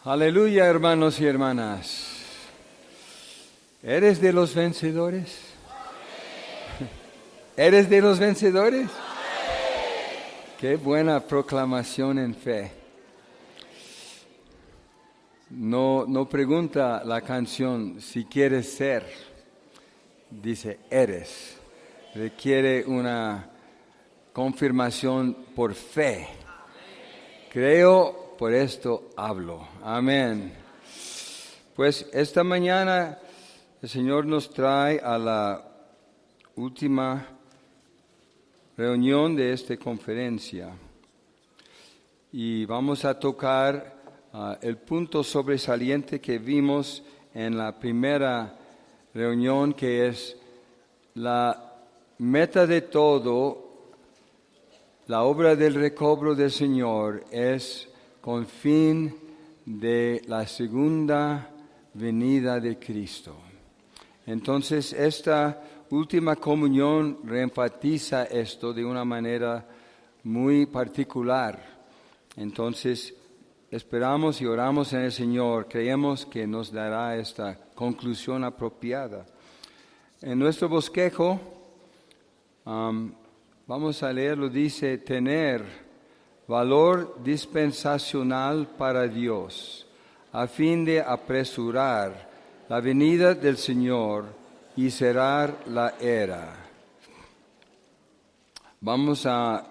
Aleluya, hermanos y hermanas. ¿Eres de los vencedores? ¿Eres de los vencedores? Qué buena proclamación en fe. No pregunta la canción si quieres ser, dice eres. Requiere una confirmación por fe. Creo, por esto hablo. Amén. Pues esta mañana el Señor nos trae a la última reunión de esta conferencia y vamos a tocar el punto sobresaliente que vimos en la primera reunión, que es la meta de todo. La obra del recobro del Señor es con fin de la segunda venida de Cristo. Entonces, esta última comunión reenfatiza esto de una manera muy particular. Entonces, esperamos y oramos en el Señor, creemos que nos dará esta conclusión apropiada. En nuestro bosquejo, vamos a leerlo, dice: tener valor dispensacional para Dios, a fin de apresurar la venida del Señor y cerrar la era. Vamos a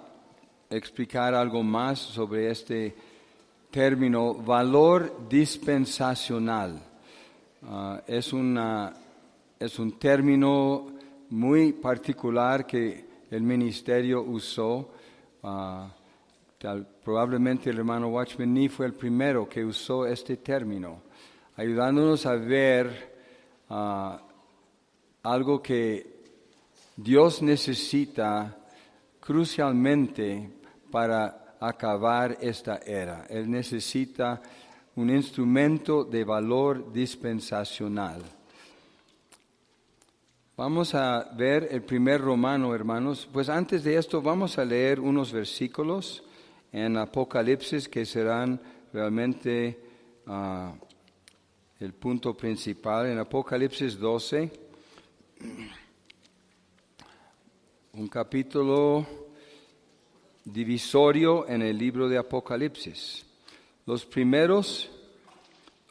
explicar algo más sobre este término, valor dispensacional. Es un término muy particular que el ministerio usó. Probablemente el hermano Watchman Nee fue el primero que usó este término, ayudándonos a ver algo que Dios necesita crucialmente para acabar esta era. Él necesita un instrumento de valor dispensacional. Vamos a ver el primer Romano, hermanos. Pues antes de esto vamos a leer unos versículos en Apocalipsis que serán realmente el punto principal. En Apocalipsis 12, un capítulo divisorio en el libro de Apocalipsis. Los primeros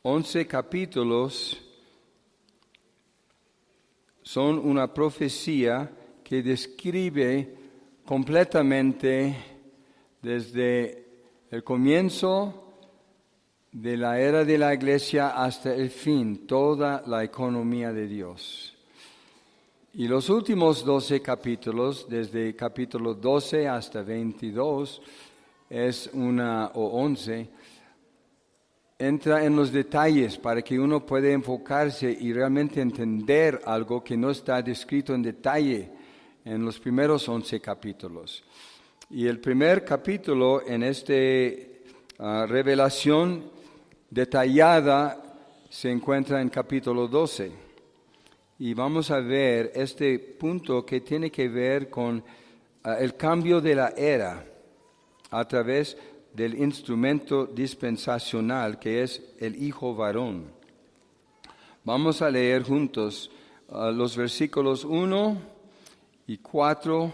11 capítulos son una profecía que describe completamente desde el comienzo de la era de la iglesia hasta el fin, toda la economía de Dios. Y los últimos 12 capítulos, desde capítulo 12 hasta 22, o 11, entra en los detalles para que uno pueda enfocarse y realmente entender algo que no está descrito en detalle en los primeros 11 capítulos. Y el primer capítulo en esta revelación detallada se encuentra en capítulo 12. Y vamos a ver este punto que tiene que ver con el cambio de la era a través del instrumento dispensacional que es el Hijo varón. Vamos a leer juntos los versículos 1 y 4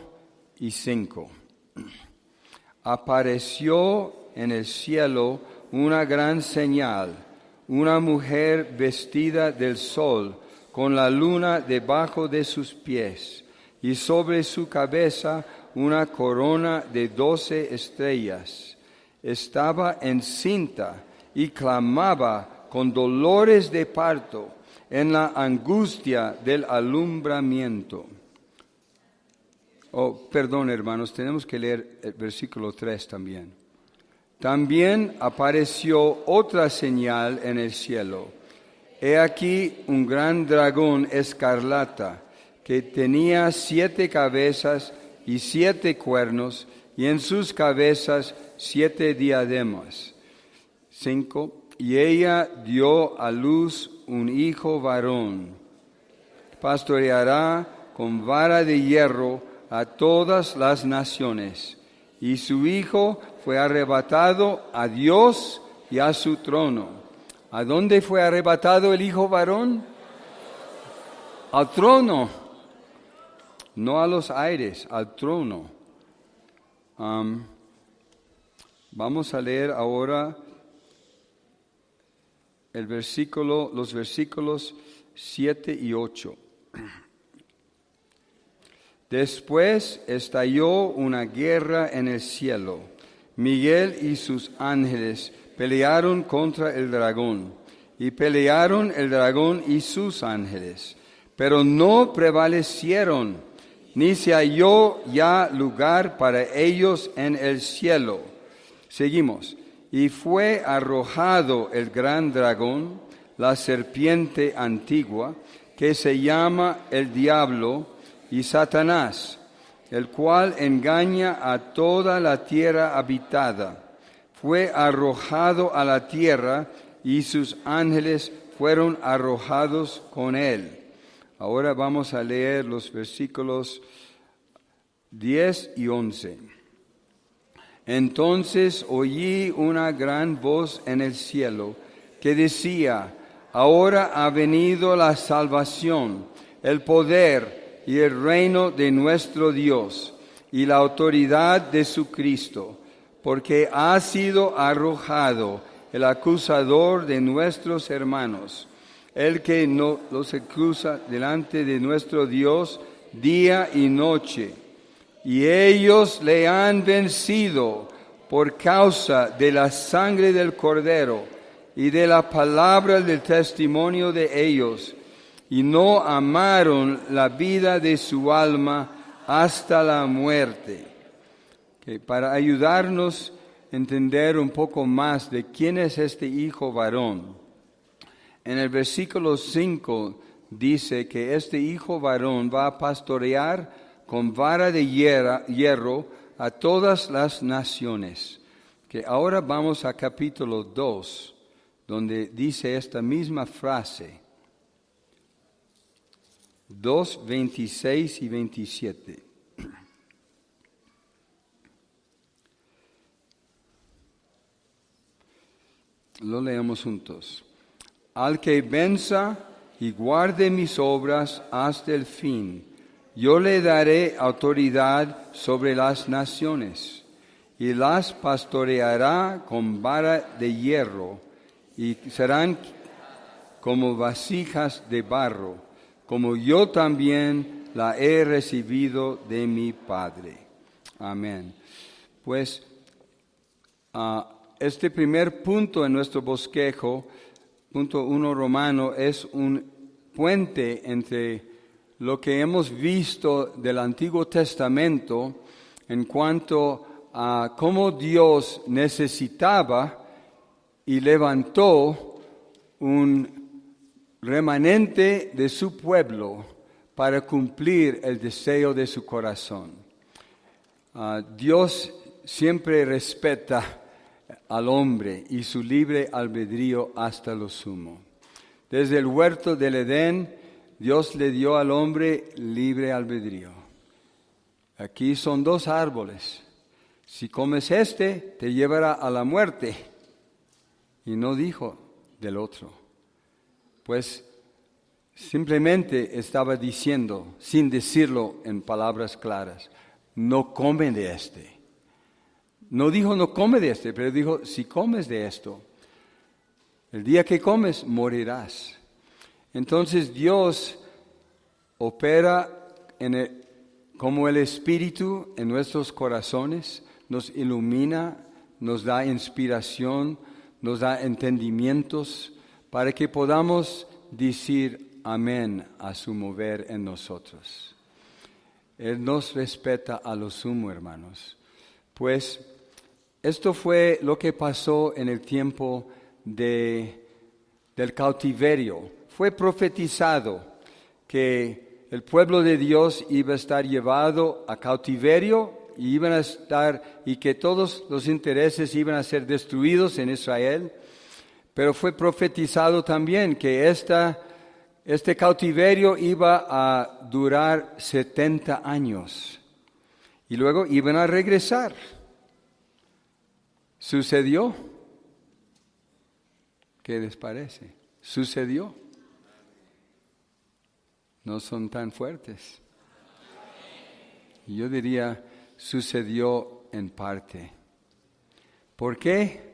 y 5. Apareció en el cielo una gran señal, una mujer vestida del sol, con la luna debajo de sus pies, y sobre su cabeza una corona de 12 estrellas. Estaba encinta y clamaba con dolores de parto en la angustia del alumbramiento. Perdón, hermanos, tenemos que leer el versículo 3 también. También apareció otra señal en el cielo. He aquí un gran dragón escarlata que tenía 7 cabezas y 7 cuernos, y en sus cabezas 7 diademas. 5. Y ella dio a luz un hijo varón. Pastoreará con vara de hierro a todas las naciones, y su hijo fue arrebatado a Dios y a su trono. ¿A dónde fue arrebatado el hijo varón? Al trono. No a los aires, al trono. Vamos a leer ahora los versículos 7 y 8. Después estalló una guerra en el cielo. Miguel y sus ángeles pelearon contra el dragón, y pelearon el dragón y sus ángeles, pero no prevalecieron, ni se halló ya lugar para ellos en el cielo. Seguimos. Y fue arrojado el gran dragón, la serpiente antigua, que se llama el diablo y Satanás, el cual engaña a toda la tierra habitada. Fue arrojado a la tierra y sus ángeles fueron arrojados con él. Ahora vamos a leer los versículos 10 y 11. Entonces oí una gran voz en el cielo que decía: ahora ha venido la salvación, el poder y el reino de nuestro Dios y la autoridad de su Cristo, porque ha sido arrojado el acusador de nuestros hermanos, el que no los acusa delante de nuestro Dios día y noche. Y ellos le han vencido por causa de la sangre del Cordero y de la palabra del testimonio de ellos, y no amaron la vida de su alma hasta la muerte. Para ayudarnos a entender un poco más de quién es este hijo varón, en el versículo 5 dice que este hijo varón va a pastorear con vara de hierro a todas las naciones. Que ahora vamos a capítulo 2, donde dice esta misma frase. 2, 26 y 27. Lo leemos juntos. Al que venza y guarde mis obras hasta el fin, yo le daré autoridad sobre las naciones, y las pastoreará con vara de hierro, y serán como vasijas de barro, como yo también la he recibido de mi Padre. Amén. Pues este primer punto en nuestro bosquejo, punto 1 romano, es un puente entre lo que hemos visto del Antiguo Testamento en cuanto a cómo Dios necesitaba y levantó un remanente de su pueblo para cumplir el deseo de su corazón. Dios siempre respeta al hombre y su libre albedrío hasta lo sumo. Desde el huerto del Edén, Dios le dio al hombre libre albedrío. Aquí son dos árboles. Si comes este, te llevará a la muerte. Y no dijo del otro. Pues simplemente estaba diciendo, sin decirlo en palabras claras, no comen de este. No dijo no come de este, pero dijo, si comes de esto, el día que comes morirás. Entonces Dios opera como el Espíritu en nuestros corazones, nos ilumina, nos da inspiración, nos da entendimientos para que podamos decir amén a su mover en nosotros. Él nos respeta a lo sumo, hermanos. Pues esto fue lo que pasó en el tiempo del cautiverio. Fue profetizado que el pueblo de Dios iba a estar llevado a cautiverio y que todos los intereses iban a ser destruidos en Israel. Pero fue profetizado también que este cautiverio iba a durar 70 años y luego iban a regresar. ¿Sucedió? ¿Qué les parece? Sucedió. No son tan fuertes. Yo diría, sucedió en parte. ¿Por qué?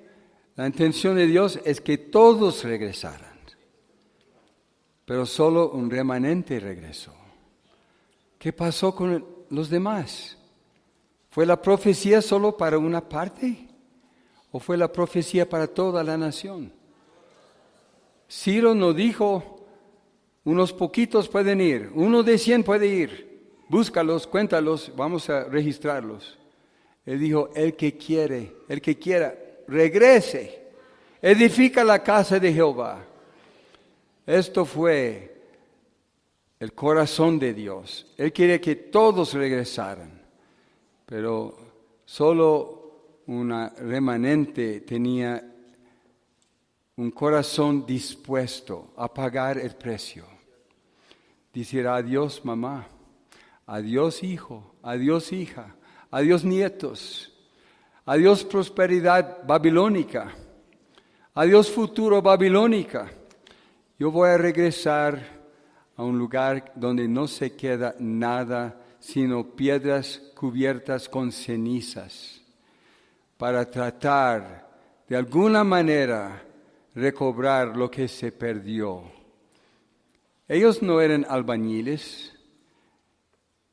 La intención de Dios es que todos regresaran, pero solo un remanente regresó. ¿Qué pasó con los demás? ¿Fue la profecía solo para una parte? ¿O fue la profecía para toda la nación? Ciro no dijo, unos poquitos pueden ir, 1 de 100 puede ir, búscalos, cuéntalos, vamos a registrarlos. Él dijo, el que quiera, regrese, edifica la casa de Jehová. Esto fue el corazón de Dios. Él quiere que todos regresaran, pero solo una remanente tenía un corazón dispuesto a pagar el precio. Decir adiós mamá, adiós hijo, adiós hija, adiós nietos, adiós prosperidad babilónica, adiós futuro babilónica. Yo voy a regresar a un lugar donde no se queda nada sino piedras cubiertas con cenizas, para tratar de alguna manera recobrar lo que se perdió. Ellos no eran albañiles,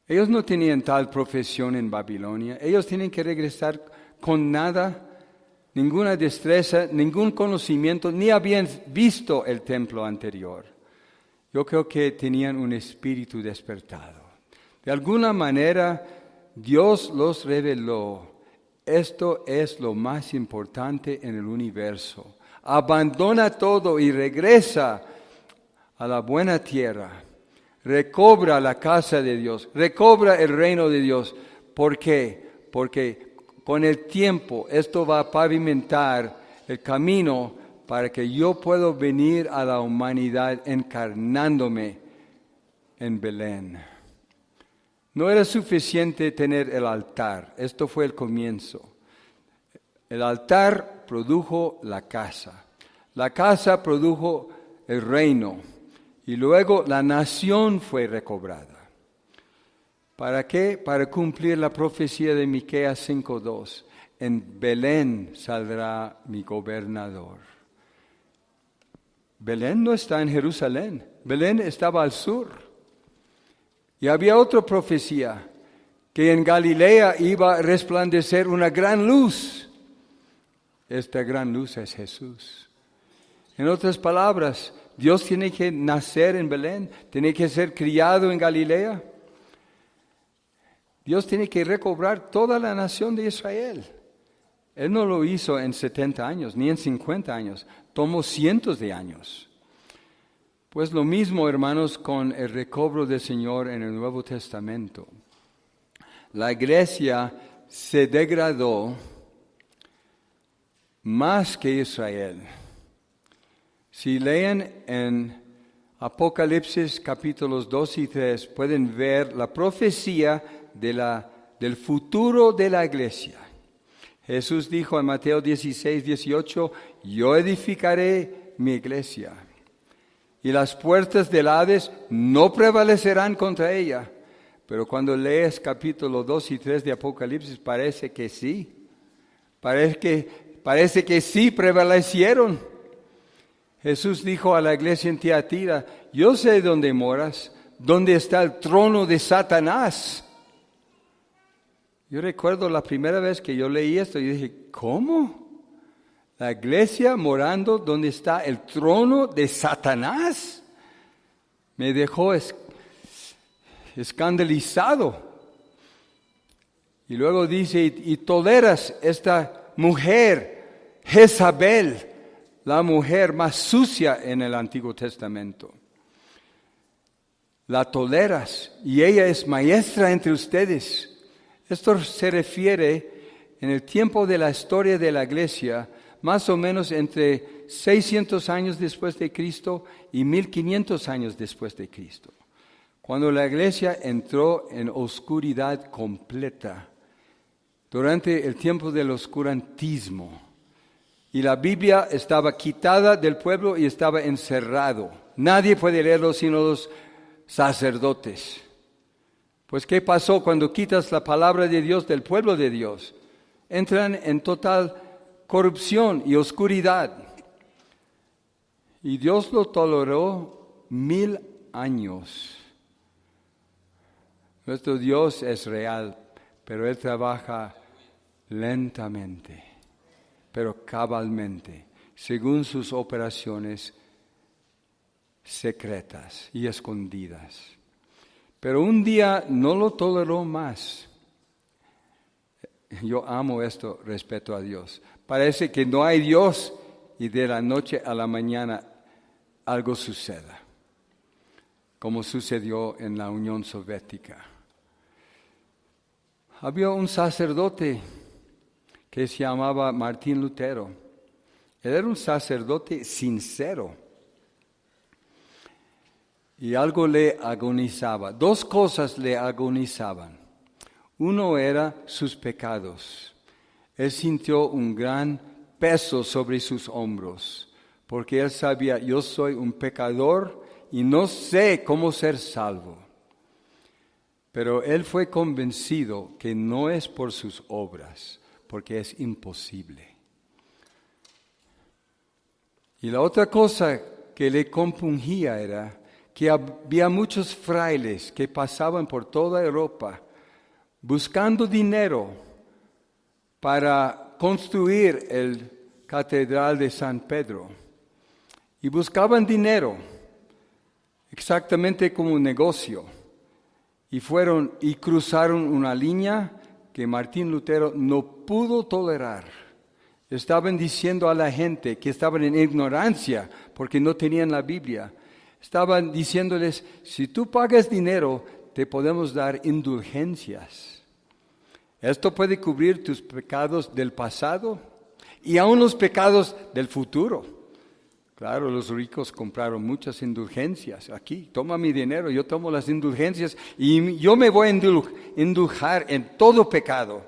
ellos no tenían tal profesión en Babilonia, ellos tienen que regresar con nada, ninguna destreza, ningún conocimiento, ni habían visto el templo anterior. Yo creo que tenían un espíritu despertado. De alguna manera, Dios los reveló. Esto es lo más importante en el universo. Abandona todo y regresa a la buena tierra. Recobra la casa de Dios, recobra el reino de Dios. ¿Por qué? Porque con el tiempo esto va a pavimentar el camino para que yo pueda venir a la humanidad encarnándome en Belén. No era suficiente tener el altar, esto fue el comienzo. El altar produjo la casa produjo el reino y luego la nación fue recobrada. ¿Para qué? Para cumplir la profecía de Miqueas 5:2. En Belén saldrá mi gobernador. Belén no está en Jerusalén, Belén estaba al sur. Y había otra profecía, que en Galilea iba a resplandecer una gran luz. Esta gran luz es Jesús. En otras palabras, Dios tiene que nacer en Belén, tiene que ser criado en Galilea. Dios tiene que recobrar toda la nación de Israel. Él no lo hizo en 70 años, ni en 50 años, tomó cientos de años. Pues lo mismo, hermanos, con el recobro del Señor en el Nuevo Testamento. La iglesia se degradó más que Israel. Si leen en Apocalipsis capítulos 2 y 3, pueden ver la profecía del futuro de la iglesia. Jesús dijo en Mateo 16, 18, yo edificaré mi iglesia, y las puertas del Hades no prevalecerán contra ella. Pero cuando lees capítulo 2 y 3 de Apocalipsis, parece que sí. Parece que sí prevalecieron. Jesús dijo a la iglesia en Tiatira, yo sé dónde moras, dónde está el trono de Satanás. Yo recuerdo la primera vez que yo leí esto y dije, ¿cómo? La iglesia morando donde está el trono de Satanás. Me dejó escandalizado. Y luego dice, y toleras esta mujer, Jezabel, la mujer más sucia en el Antiguo Testamento. La toleras y ella es maestra entre ustedes. Esto se refiere en el tiempo de la historia de la iglesia, más o menos entre 600 años después de Cristo y 1500 años después de Cristo. Cuando la iglesia entró en oscuridad completa, durante el tiempo del oscurantismo, y la Biblia estaba quitada del pueblo y estaba encerrado. Nadie puede leerlo sino los sacerdotes. Pues ¿qué pasó cuando quitas la palabra de Dios del pueblo de Dios? Entran en total corrupción y oscuridad. Y Dios lo toleró 1000 años. Nuestro Dios es real, pero Él trabaja lentamente, pero cabalmente, según sus operaciones secretas y escondidas. Pero un día no lo toleró más. Yo amo esto respecto a Dios. Parece que no hay Dios y de la noche a la mañana algo suceda, como sucedió en la Unión Soviética. Había un sacerdote que se llamaba Martín Lutero. Él era un sacerdote sincero. Y algo le agonizaba. 2 cosas le agonizaban. Uno era sus pecados. Él sintió un gran peso sobre sus hombros, porque él sabía, yo soy un pecador y no sé cómo ser salvo. Pero él fue convencido que no es por sus obras, porque es imposible. Y la otra cosa que le compungía era que había muchos frailes que pasaban por toda Europa buscando dinero para construir el Catedral de San Pedro. Y buscaban dinero, exactamente como un negocio. Y cruzaron una línea que Martín Lutero no pudo tolerar. Estaban diciendo a la gente que estaban en ignorancia porque no tenían la Biblia. Estaban diciéndoles, si tú pagas dinero, te podemos dar indulgencias. Esto puede cubrir tus pecados del pasado y aún los pecados del futuro. Claro, los ricos compraron muchas indulgencias. Aquí, toma mi dinero, yo tomo las indulgencias y yo me voy a indulgar en todo pecado.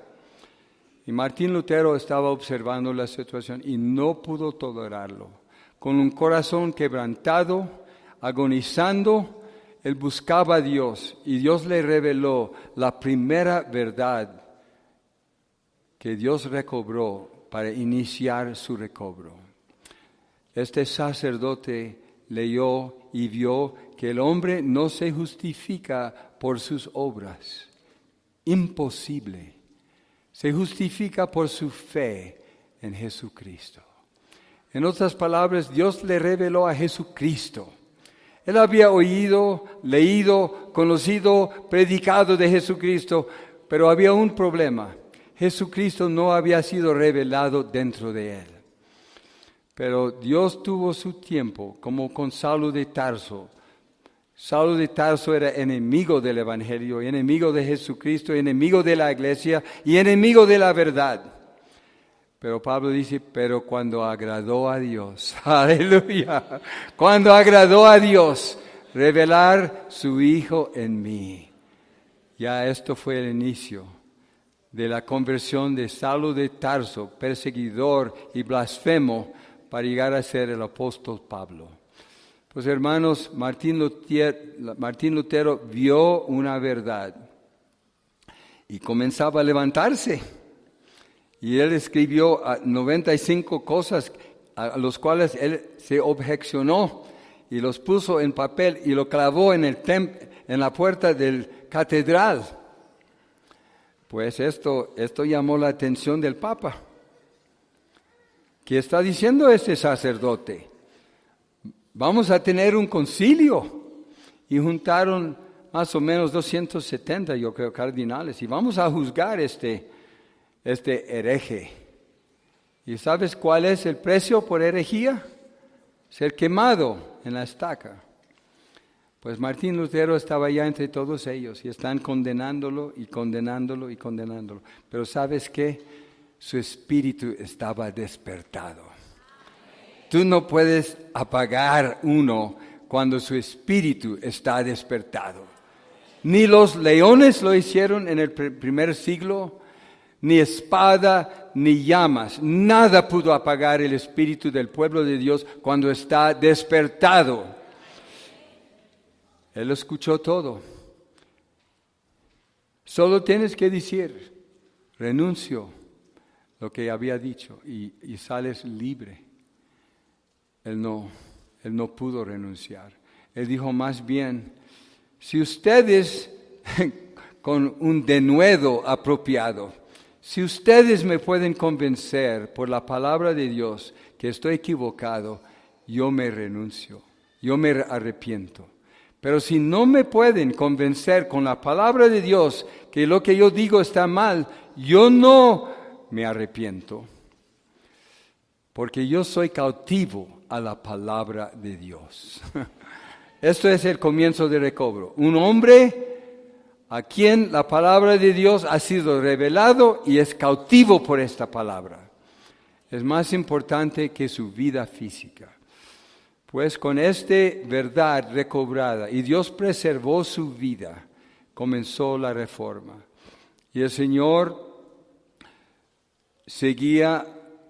Y Martín Lutero estaba observando la situación y no pudo tolerarlo. Con un corazón quebrantado, agonizando, él buscaba a Dios y Dios le reveló la primera verdad que Dios recobró para iniciar su recobro. Este sacerdote leyó y vio que el hombre no se justifica por sus obras. Imposible. Se justifica por su fe en Jesucristo. En otras palabras, Dios le reveló a Jesucristo. Él había oído, leído, conocido, predicado de Jesucristo, pero había un problema. Jesucristo no había sido revelado dentro de él. Pero Dios tuvo su tiempo, como con Saulo de Tarso. Saulo de Tarso era enemigo del Evangelio, enemigo de Jesucristo, enemigo de la iglesia y enemigo de la verdad. Pero Pablo dice, pero cuando agradó a Dios, aleluya, cuando agradó a Dios revelar su Hijo en mí. Ya esto fue el inicio de la conversión de Saulo de Tarso, perseguidor y blasfemo, para llegar a ser el apóstol Pablo. Pues hermanos, Martín Lutero vio una verdad y comenzaba a levantarse. Y él escribió 95 cosas a los cuales él se objecionó y los puso en papel y lo clavó en la puerta del catedral. Pues esto llamó la atención del Papa. ¿Qué está diciendo este sacerdote? Vamos a tener un concilio. Y juntaron más o menos 270, yo creo, cardinales. Y vamos a juzgar este hereje. ¿Y sabes cuál es el precio por herejía? Ser quemado en la estaca. Pues Martín Lutero estaba ya entre todos ellos y están condenándolo y condenándolo y condenándolo. Pero ¿sabes qué? Su espíritu estaba despertado. Tú no puedes apagar uno cuando su espíritu está despertado. Ni los leones lo hicieron en el primer siglo, Ni espada, ni llamas. Nada pudo apagar el espíritu del pueblo de Dios cuando está despertado. Él escuchó todo. Solo tienes que decir, renuncio lo que había dicho y sales libre. Él no pudo renunciar. Él dijo más bien, si ustedes con un denuedo apropiado, si ustedes me pueden convencer por la palabra de Dios que estoy equivocado, yo me renuncio, yo me arrepiento. Pero si no me pueden convencer con la palabra de Dios que lo que yo digo está mal, yo no me arrepiento, porque yo soy cautivo a la palabra de Dios. Esto es el comienzo de recobro. Un hombre a quien la palabra de Dios ha sido revelado y es cautivo por esta palabra. Es más importante que su vida física. Pues con esta verdad recobrada, y Dios preservó su vida, comenzó la reforma. Y el Señor seguía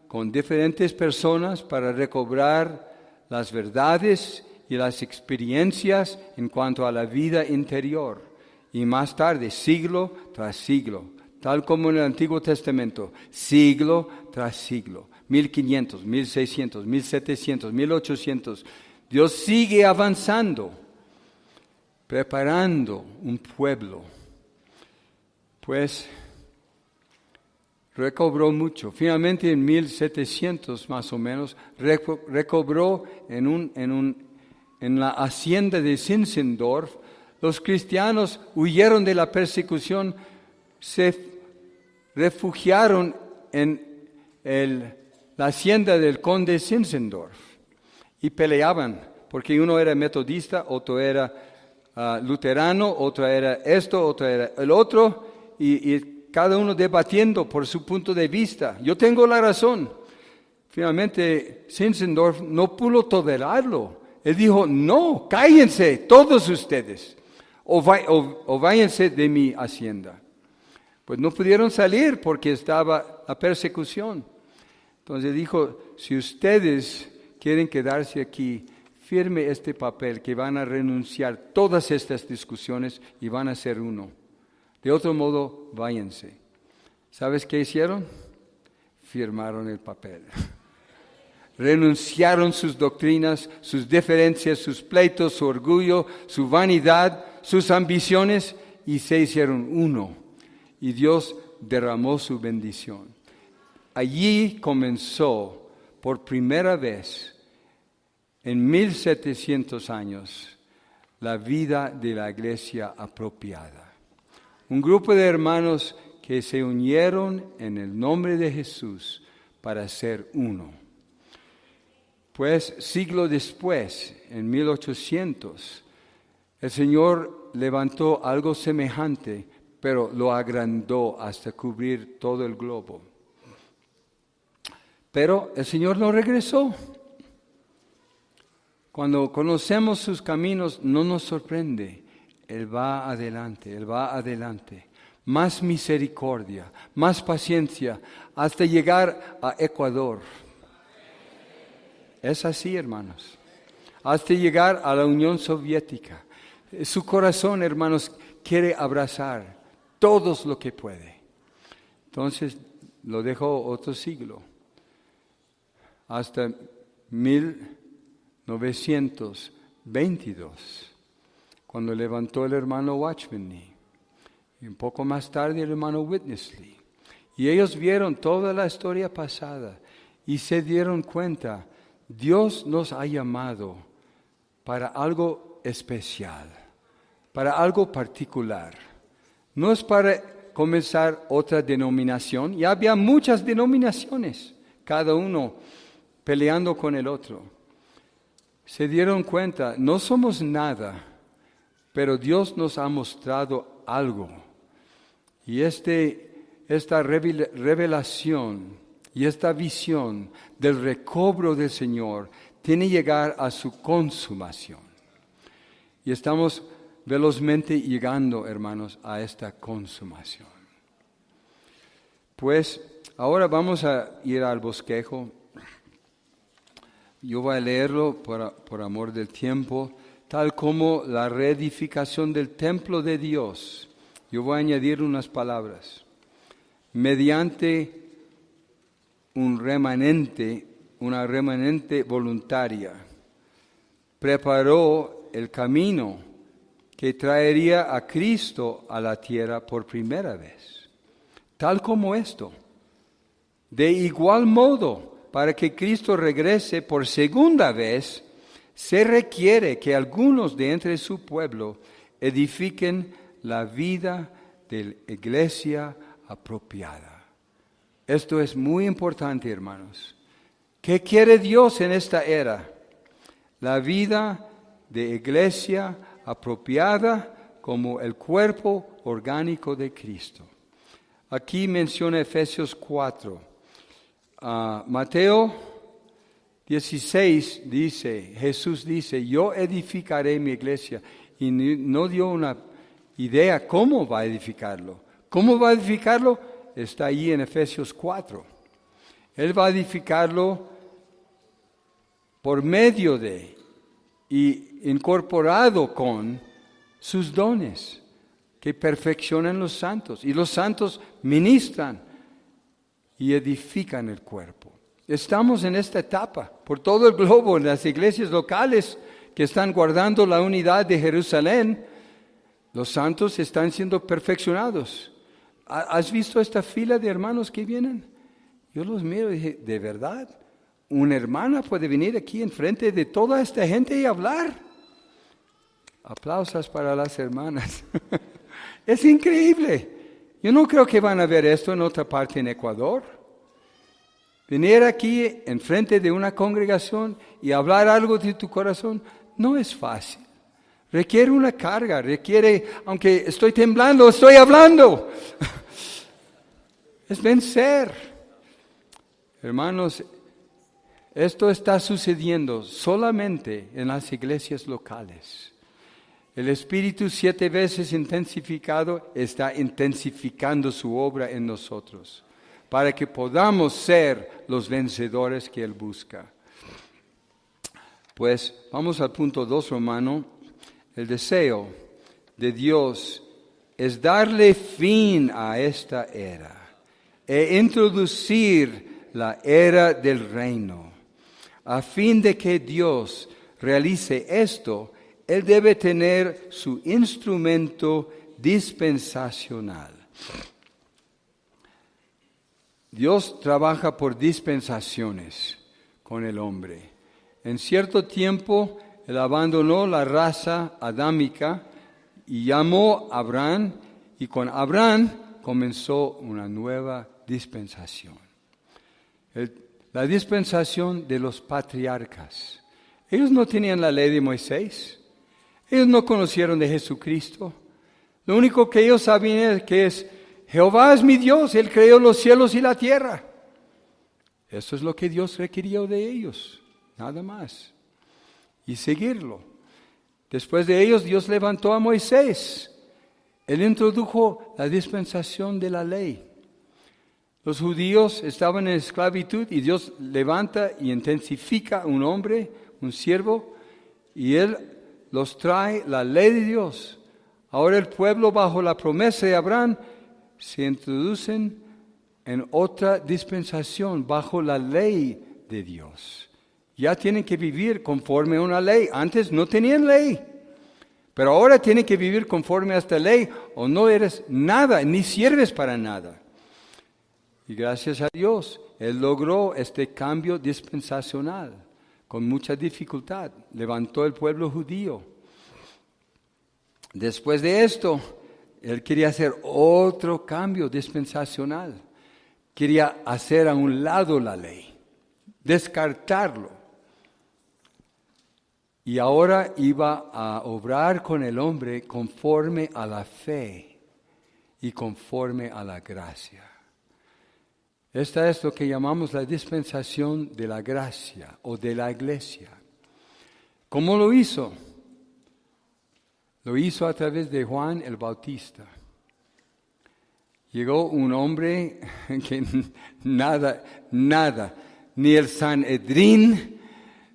con diferentes personas para recobrar las verdades y las experiencias en cuanto a la vida interior. Y más tarde, siglo tras siglo, tal como en el Antiguo Testamento, siglo tras siglo, 1500, 1600, 1700, 1800, Dios sigue avanzando, preparando un pueblo. Pues recobró mucho. Finalmente en 1700 más o menos, recobró en la hacienda de Zinzendorf. Los cristianos huyeron de la persecución, se refugiaron en la hacienda del conde Zinzendorf y peleaban, porque uno era metodista, otro era luterano, otro era esto, otro era el otro, y cada uno debatiendo por su punto de vista. Yo tengo la razón. Finalmente, Zinzendorf no pudo tolerarlo. Él dijo, no, cállense todos ustedes, o váyanse de mi hacienda. Pues no pudieron salir porque estaba la persecución. Entonces dijo, si ustedes quieren quedarse aquí, firme este papel que van a renunciar todas estas discusiones y van a ser uno. De otro modo, váyanse. ¿Sabes qué hicieron? Firmaron el papel. Renunciaron sus doctrinas, sus diferencias, sus pleitos, su orgullo, su vanidad, sus ambiciones y se hicieron uno. Y Dios derramó su bendición. Allí comenzó por primera vez en 1700 años la vida de la iglesia apropiada. Un grupo de hermanos que se unieron en el nombre de Jesús para ser uno. Pues siglo después, en 1800, el Señor levantó algo semejante, pero lo agrandó hasta cubrir todo el globo. Pero el Señor no regresó. Cuando conocemos sus caminos no nos sorprende. Él va adelante, Él va adelante. Más misericordia, más paciencia, hasta llegar a Ecuador. Es así, hermanos. Hasta llegar a la Unión Soviética. Su corazón, hermanos, quiere abrazar todos lo que puede. Entonces lo dejó otro siglo. Hasta 1922, cuando levantó el hermano Watchman Nee, y un poco más tarde el hermano Witness Lee. Y ellos vieron toda la historia pasada y se dieron cuenta, Dios nos ha llamado para algo especial, para algo particular. No es para comenzar otra denominación, ya había muchas denominaciones, cada uno peleando con el otro. Se dieron cuenta, no somos nada, pero Dios nos ha mostrado algo. Y esta revelación y esta visión del recobro del Señor tiene que llegar a su consumación. Y estamos velozmente llegando, hermanos, a esta consumación. Pues ahora vamos a ir al bosquejo. Yo voy a leerlo por amor del tiempo, tal como la reedificación del templo de Dios. Yo voy a añadir unas palabras. Mediante una remanente voluntaria, preparó el camino que traería a Cristo a la tierra por primera vez. Tal como esto. De igual modo, para que Cristo regrese por segunda vez, se requiere que algunos de entre su pueblo edifiquen la vida de la iglesia apropiada. Esto es muy importante, hermanos. ¿Qué quiere Dios en esta era? La vida de iglesia apropiada como el cuerpo orgánico de Cristo. Aquí menciona Efesios 4. Mateo 16 dice, Jesús dice, yo edificaré mi iglesia. Y no dio una idea cómo va a edificarlo. ¿Cómo va a edificarlo? Está ahí en Efesios 4. Él va a edificarlo por medio de y incorporado con sus dones que perfeccionan los santos. Y los santos ministran y edifican el cuerpo. Estamos en esta etapa, por todo el globo, en las iglesias locales que están guardando la unidad de Jerusalén, los santos están siendo perfeccionados. ¿Has visto esta fila de hermanos que vienen? Yo los miro y dije, ¿de verdad? ¿Una hermana puede venir aquí enfrente de toda esta gente y hablar? Aplausos para las hermanas. Es increíble. Yo no creo que van a ver esto en otra parte en Ecuador. Venir aquí enfrente de una congregación y hablar algo de tu corazón no es fácil. Requiere una carga, aunque estoy temblando, estoy hablando. Es vencer. Hermanos, esto está sucediendo solamente en las iglesias locales. El Espíritu 7 veces intensificado está intensificando su obra en nosotros para que podamos ser los vencedores que Él busca. Pues vamos al punto 2, hermano. El deseo de Dios es darle fin a esta era e introducir la era del reino. A fin de que Dios realice esto, Él debe tener su instrumento dispensacional. Dios trabaja por dispensaciones con el hombre. En cierto tiempo, Él abandonó la raza adámica y llamó a Abraham, y con Abraham comenzó una nueva dispensación. La dispensación de los patriarcas. Ellos no tenían la ley de Moisés. Ellos no conocieron de Jesucristo. Lo único que ellos sabían es que Jehová es mi Dios, Él creó los cielos y la tierra. Eso es lo que Dios requirió de ellos, nada más. Y seguirlo. Después de ellos, Dios levantó a Moisés. Él introdujo la dispensación de la ley. Los judíos estaban en esclavitud y Dios levanta y intensifica un hombre, un siervo, y Él los trae la ley de Dios. Ahora el pueblo bajo la promesa de Abraham se introducen en otra dispensación bajo la ley de Dios. Ya tienen que vivir conforme a una ley. Antes no tenían ley, pero ahora tienen que vivir conforme a esta ley o no eres nada, ni sirves para nada. Y gracias a Dios, Él logró este cambio dispensacional con mucha dificultad. Levantó el pueblo judío. Después de esto, Él quería hacer otro cambio dispensacional. Quería hacer a un lado la ley, descartarlo. Y ahora iba a obrar con el hombre conforme a la fe y conforme a la gracia. Esta es lo que llamamos la dispensación de la gracia o de la iglesia. ¿Cómo lo hizo? Lo hizo a través de Juan el Bautista. Llegó un hombre que nada, ni el Sanedrín,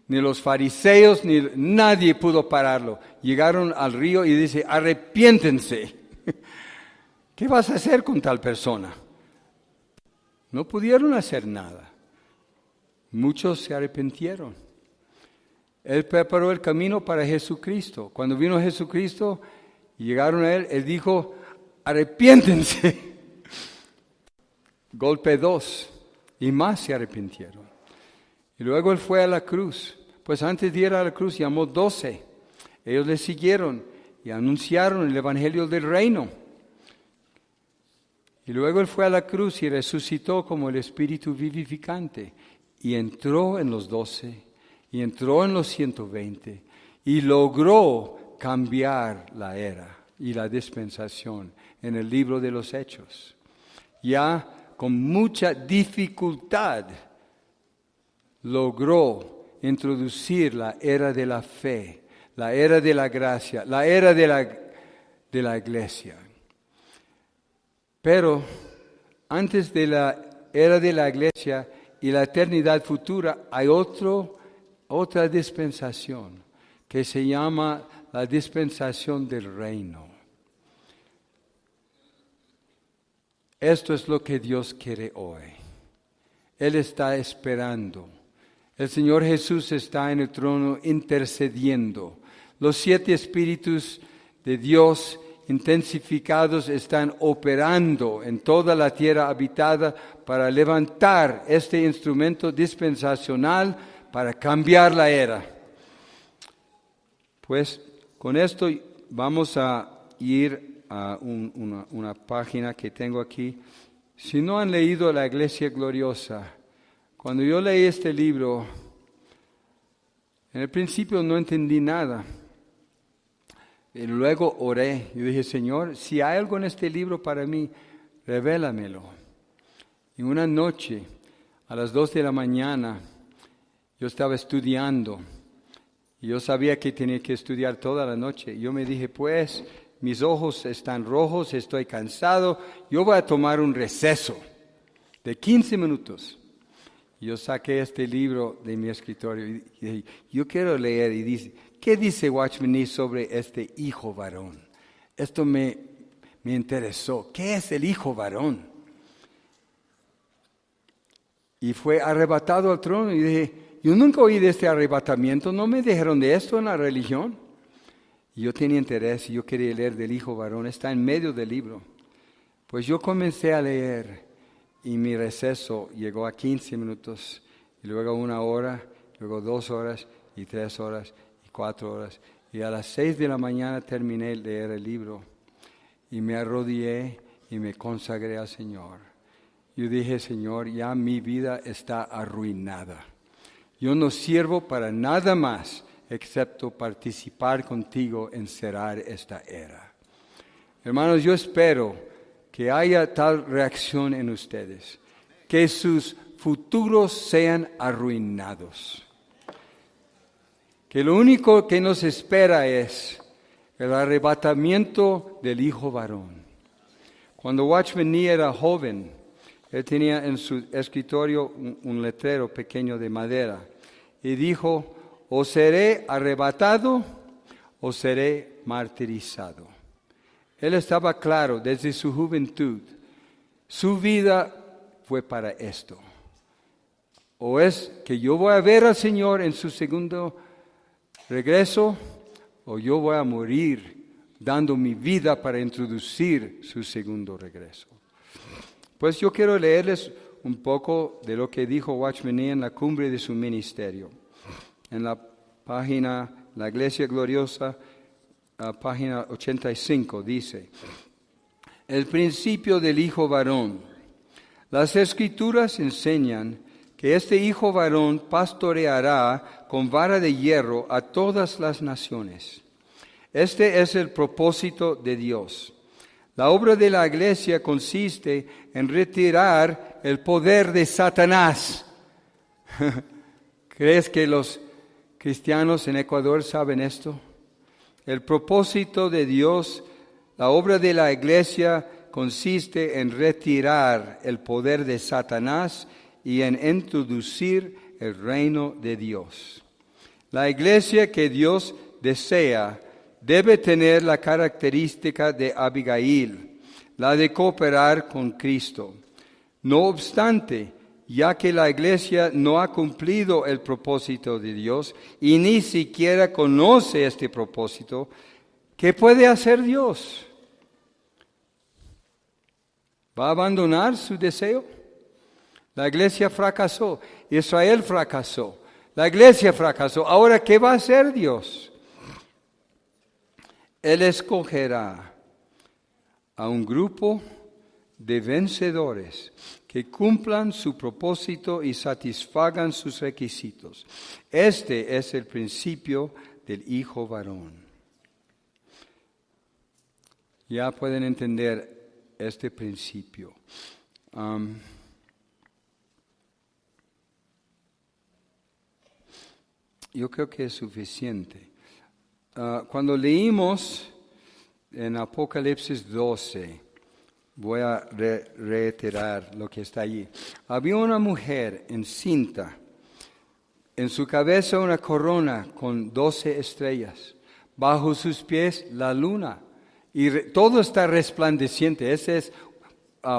ni los fariseos, ni nadie pudo pararlo. Llegaron al río y dice, arrepiéntense. ¿Qué vas a hacer con tal persona? No pudieron hacer nada. Muchos se arrepintieron. Él preparó el camino para Jesucristo. Cuando vino Jesucristo y llegaron a Él dijo, arrepiéntense. Golpe 2, y más se arrepintieron. Y luego Él fue a la cruz. Pues antes de ir a la cruz llamó 12. Ellos le siguieron y anunciaron el evangelio del reino. Y luego Él fue a la cruz y resucitó como el Espíritu vivificante. Y entró en los 12, y entró en los 120, y logró cambiar la era y la dispensación en el libro de los Hechos. Ya con mucha dificultad logró introducir la era de la fe, la era de la gracia, la era de la iglesia. Pero antes de la era de la iglesia y la eternidad futura hay otra dispensación que se llama la dispensación del reino. Esto es lo que Dios quiere hoy. Él está esperando. El Señor Jesús está en el trono intercediendo. Los 7 espíritus de Dios intensificados están operando en toda la tierra habitada para levantar este instrumento dispensacional para cambiar la era. Pues con esto vamos a ir a una página que tengo aquí. Si no han leído La Iglesia Gloriosa, cuando yo leí este libro, en el principio no entendí nada. Y luego oré y dije, Señor, si hay algo en este libro para mí, revélamelo. Y una noche, a las 2 de la mañana, yo estaba estudiando. Y yo sabía que tenía que estudiar toda la noche. Y yo me dije, pues, mis ojos están rojos, estoy cansado, yo voy a tomar un receso de 15 minutos. Y yo saqué este libro de mi escritorio y dije, yo quiero leer. Y dice, ¿qué dice Watchman Nee sobre este hijo varón? Esto me interesó. ¿Qué es el hijo varón? Y fue arrebatado al trono y dije, yo nunca oí de este arrebatamiento, no me dijeron de esto en la religión. Y yo tenía interés y yo quería leer del hijo varón, está en medio del libro. Pues yo comencé a leer y mi receso llegó a 15 minutos, y luego 1 hora, luego 2 horas, y 3 horas, y 4 horas. Y a las 6 de la mañana terminé de leer el libro y me arrodillé y me consagré al Señor. Yo dije, Señor, ya mi vida está arruinada. Yo no sirvo para nada más excepto participar contigo en cerrar esta era. Hermanos, yo espero que haya tal reacción en ustedes, que sus futuros sean arruinados. Que lo único que nos espera es el arrebatamiento del hijo varón. Cuando Watchman Nee era joven, él tenía en su escritorio un letrero pequeño de madera y dijo, o seré arrebatado o seré martirizado. Él estaba claro desde su juventud. Su vida fue para esto. O es que yo voy a ver al Señor en su segundo regreso, o yo voy a morir dando mi vida para introducir su segundo regreso. Pues yo quiero leerles un poco de lo que dijo Watchman Nee en la cumbre de su ministerio. En la página La Iglesia Gloriosa, página 85, dice, el principio del hijo varón. Las Escrituras enseñan que este hijo varón pastoreará con vara de hierro a todas las naciones. Este es el propósito de Dios. La obra de la iglesia consiste en retirar el poder de Satanás. ¿Crees que los cristianos en Ecuador saben esto? El propósito de Dios, la obra de la iglesia consiste en retirar el poder de Satanás y en introducir el reino de Dios. La iglesia que Dios desea debe tener la característica de Abigail, la de cooperar con Cristo. No obstante, ya que la iglesia no ha cumplido el propósito de Dios y ni siquiera conoce este propósito, ¿qué puede hacer Dios? ¿Va a abandonar su deseo? La iglesia fracasó, Israel fracasó, la iglesia fracasó. Ahora, ¿qué va a hacer Dios? Él escogerá a un grupo de vencedores que cumplan su propósito y satisfagan sus requisitos. Este es el principio del Hijo varón. Ya pueden entender este principio. Yo creo que es suficiente. Cuando leímos en Apocalipsis 12, voy a reiterar lo que está allí. Había una mujer encinta, en su cabeza una corona con 12 estrellas, bajo sus pies la luna, y todo está resplandeciente. Ese es,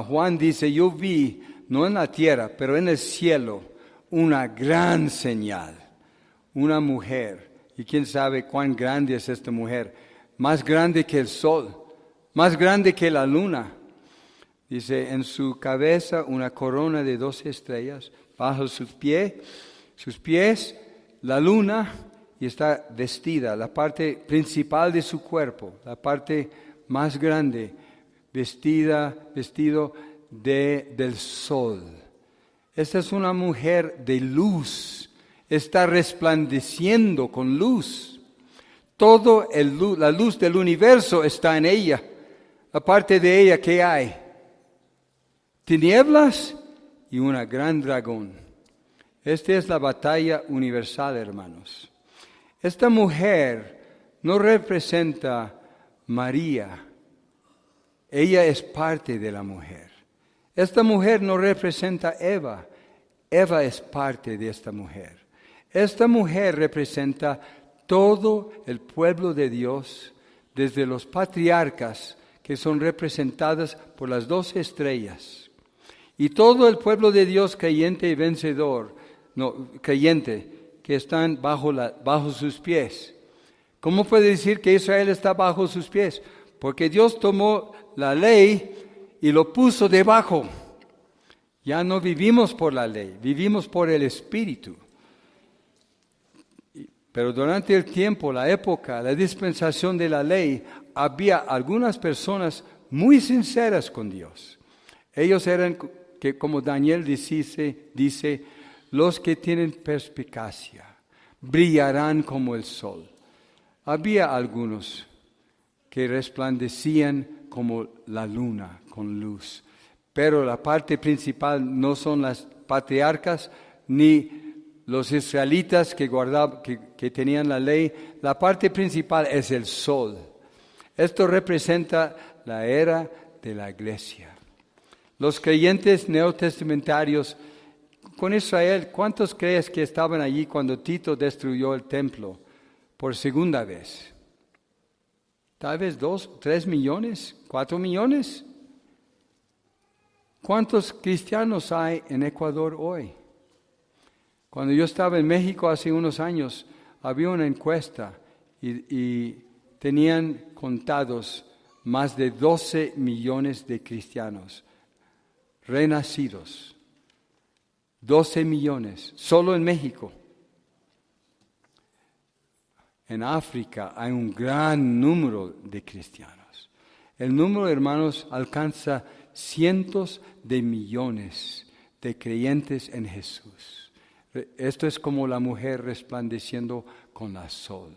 Juan dice, yo vi, no en la tierra, pero en el cielo, una gran señal, una mujer. Y quién sabe cuán grande es esta mujer, más grande que el sol, más grande que la luna. Dice, en su cabeza una corona de 12 estrellas, bajo sus pies la luna, y está vestida, la parte principal de su cuerpo, la parte más grande, vestido del sol. Esta es una mujer de luz, está resplandeciendo con luz. La luz del universo está en ella. Aparte de ella, ¿qué hay? Tinieblas y un gran dragón. Esta es la batalla universal, hermanos. Esta mujer no representa María. Ella es parte de la mujer. Esta mujer no representa Eva. Eva es parte de esta mujer. Esta mujer representa todo el pueblo de Dios, desde los patriarcas, que son representados por las 12 estrellas, y todo el pueblo de Dios creyente y vencedor, creyente, que están bajo sus pies. ¿Cómo puede decir que Israel está bajo sus pies? Porque Dios tomó la ley y lo puso debajo. Ya no vivimos por la ley, vivimos por el Espíritu. Pero durante el tiempo, la época, la dispensación de la ley, había algunas personas muy sinceras con Dios. Ellos eran, que como Daniel dice, los que tienen perspicacia, brillarán como el sol. Había algunos que resplandecían como la luna con luz. Pero la parte principal no son las patriarcas ni los israelitas que tenían la ley. La parte principal es el sol. Esto representa la era de la iglesia. Los creyentes neotestamentarios con Israel, ¿cuántos crees que estaban allí cuando Tito destruyó el templo por segunda vez? Tal vez 2, 3 millones, 4 millones. ¿Cuántos cristianos hay en Ecuador hoy? Cuando yo estaba en México hace unos años, había una encuesta y tenían contados más de 12 millones de cristianos renacidos. 12 millones, solo en México. En África hay un gran número de cristianos. El número, hermanos, alcanza cientos de millones de creyentes en Jesús. Esto es como la mujer resplandeciendo con el sol.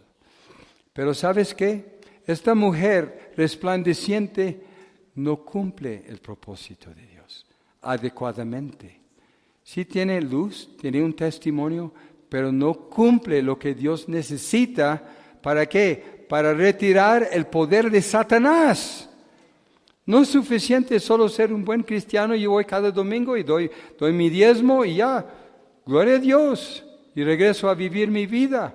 Pero ¿sabes qué? Esta mujer resplandeciente no cumple el propósito de Dios adecuadamente. Sí tiene luz, tiene un testimonio, pero no cumple lo que Dios necesita. ¿Para qué? Para retirar el poder de Satanás. No es suficiente solo ser un buen cristiano. Yo voy cada domingo y doy mi diezmo y ya, gloria a Dios, y regreso a vivir mi vida.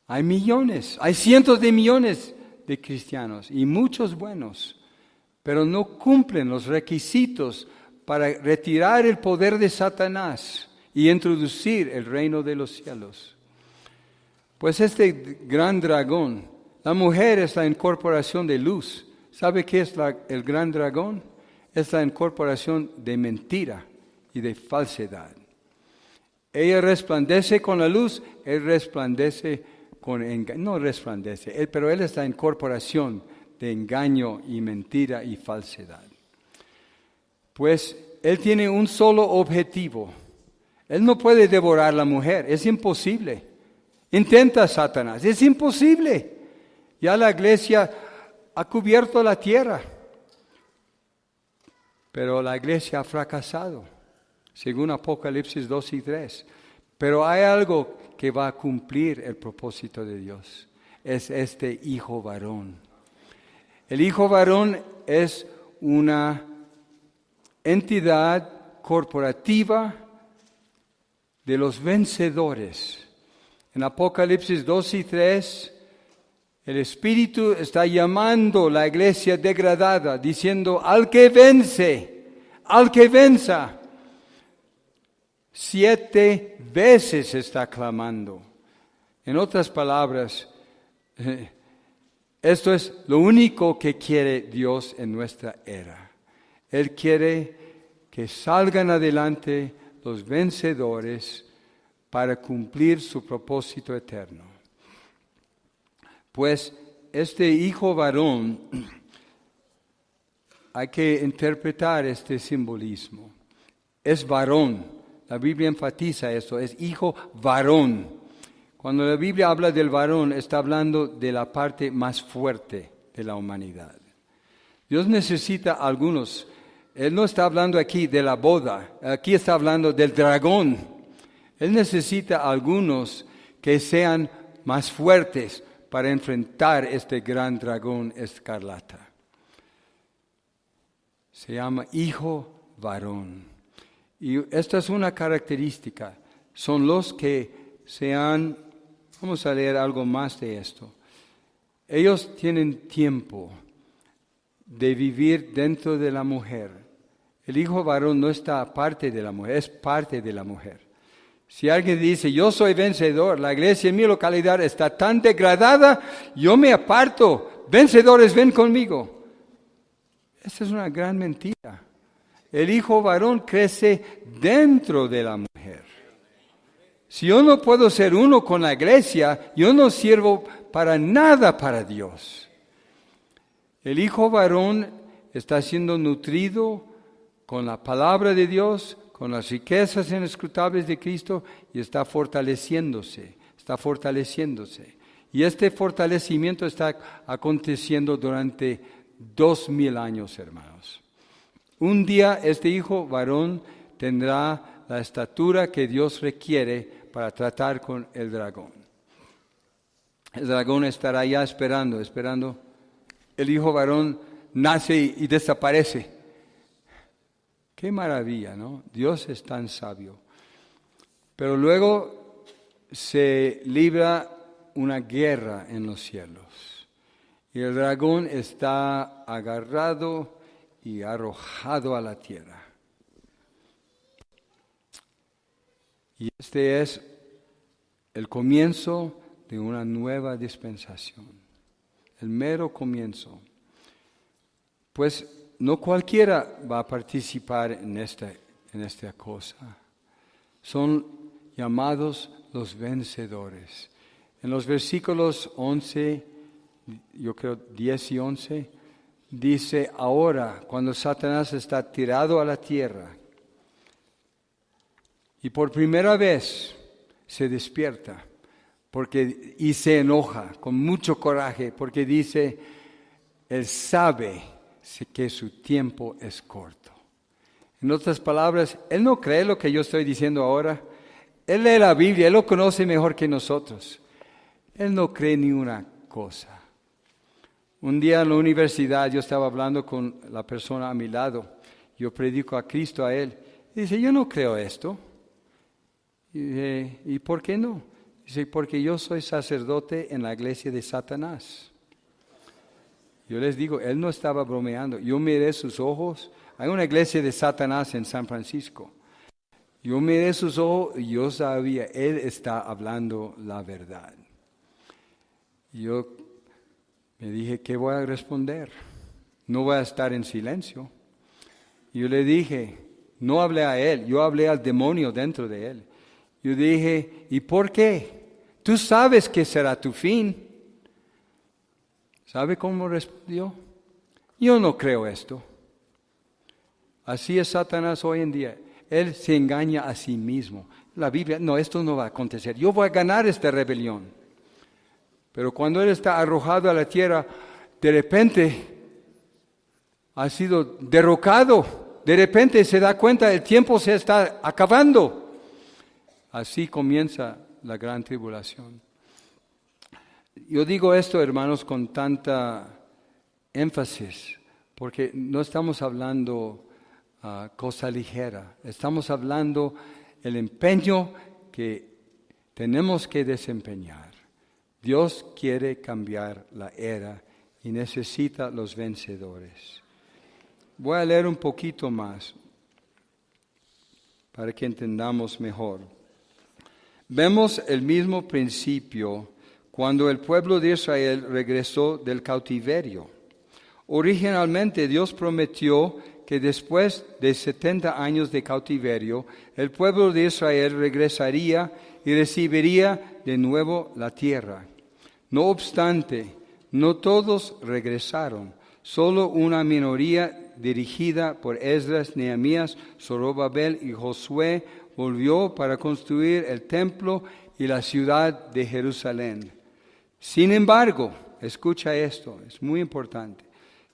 Hay millones, hay cientos de millones de cristianos y muchos buenos, pero no cumplen los requisitos para retirar el poder de Satanás y introducir el reino de los cielos. Pues este gran dragón, la mujer es la incorporación de luz. ¿Sabe qué es el gran dragón? Es la incorporación de mentira y de falsedad. Ella resplandece con la luz, él resplandece con engaño. No resplandece, pero él es la incorporación de engaño y mentira y falsedad. Pues él tiene un solo objetivo. Él no puede devorar a la mujer, es imposible. Intenta Satanás, es imposible. Ya la iglesia ha cubierto la tierra, pero la iglesia ha fracasado, según Apocalipsis 2 y 3. Pero hay algo que va a cumplir el propósito de Dios, es este hijo varón. El hijo varón es una entidad corporativa de los vencedores. En Apocalipsis 2 y 3, el Espíritu está llamando a la iglesia degradada, diciendo, al que vence, al que venza. 7 veces está clamando. En otras palabras, esto es lo único que quiere Dios en nuestra era. Él quiere que salgan adelante los vencedores para cumplir su propósito eterno. Pues este hijo varón, hay que interpretar este simbolismo. Es varón, la Biblia enfatiza esto, es hijo varón. Cuando la Biblia habla del varón, está hablando de la parte más fuerte de la humanidad. Dios necesita algunos. Él no está hablando aquí de la boda, aquí está hablando del dragón. Él necesita algunos que sean más fuertes para enfrentar este gran dragón escarlata. Se llama hijo varón. Y esta es una característica. Son los que vamos a leer algo más de esto. Ellos tienen tiempo de vivir dentro de la mujer. El hijo varón no está aparte de la mujer, es parte de la mujer. Si alguien dice, yo soy vencedor, la iglesia en mi localidad está tan degradada, yo me aparto, vencedores ven conmigo. Esta es una gran mentira. El hijo varón crece dentro de la mujer. Si yo no puedo ser uno con la iglesia, yo no sirvo para nada para Dios. El hijo varón está siendo nutrido con la palabra de Dios, con las riquezas inescrutables de Cristo y está fortaleciéndose. Y este fortalecimiento está aconteciendo durante 2000 años, hermanos. Un día este hijo varón tendrá la estatura que Dios requiere para tratar con el dragón. El dragón estará ya esperando. El hijo varón nace y desaparece. Qué maravilla, ¿no? Dios es tan sabio. Pero luego se libra una guerra en los cielos. Y el dragón está agarrado y arrojado a la tierra. Y este es el comienzo de una nueva dispensación. El mero comienzo. Pues no cualquiera va a participar en esta cosa. Son llamados los vencedores. En los versículos 11, yo creo 10 y 11, dice, ahora cuando Satanás está tirado a la tierra y por primera vez se despierta y se enoja con mucho coraje porque dice, él sabe que su tiempo es corto. En otras palabras, él no cree lo que yo estoy diciendo ahora. Él lee la Biblia, él lo conoce mejor que nosotros. Él no cree ni una cosa. Un día en la universidad yo estaba hablando con la persona a mi lado. Yo predico a Cristo a él. Y dice, yo no creo esto. Y dije, ¿y por qué no? Dice, porque yo soy sacerdote en la iglesia de Satanás. Yo les digo, él no estaba bromeando. Yo miré sus ojos. Hay una iglesia de Satanás en San Francisco. Yo miré sus ojos y yo sabía, él está hablando la verdad. Yo me dije, ¿qué voy a responder? No voy a estar en silencio. Yo le dije, no hablé a él, yo hablé al demonio dentro de él. Yo dije, ¿y por qué? Tú sabes que será tu fin. ¿Sabe cómo respondió? Yo no creo esto. Así es Satanás hoy en día. Él se engaña a sí mismo. La Biblia, no, esto no va a acontecer. Yo voy a ganar esta rebelión. Pero cuando él está arrojado a la tierra, de repente ha sido derrocado. De repente se da cuenta, el tiempo se está acabando. Así comienza la gran tribulación. Yo digo esto, hermanos, con tanta énfasis, porque no estamos hablando cosa ligera. Estamos hablando el empeño que tenemos que desempeñar. Dios quiere cambiar la era y necesita los vencedores. Voy a leer un poquito más para que entendamos mejor. Vemos el mismo principio cuando el pueblo de Israel regresó del cautiverio. Originalmente Dios prometió que después de 70 años de cautiverio, el pueblo de Israel regresaría y recibiría de nuevo la tierra. No obstante, no todos regresaron, solo una minoría dirigida por Esdras, Nehemías, Zorobabel y Josué volvió para construir el templo y la ciudad de Jerusalén. Sin embargo, escucha esto, es muy importante.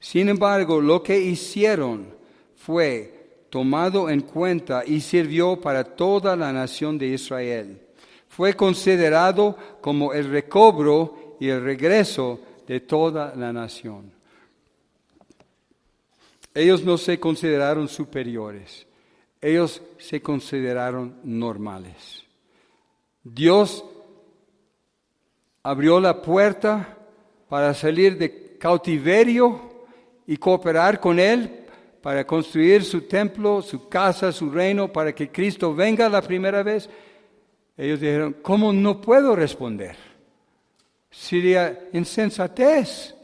Sin embargo, lo que hicieron fue tomado en cuenta y sirvió para toda la nación de Israel. Fue considerado como el recobro y el regreso de toda la nación. Ellos no se consideraron superiores, ellos se consideraron normales. Dios abrió la puerta para salir de cautiverio y cooperar con Él para construir su templo, su casa, su reino, para que Cristo venga la primera vez. Ellos dijeron, ¿cómo no puedo responder? Sería insensatez.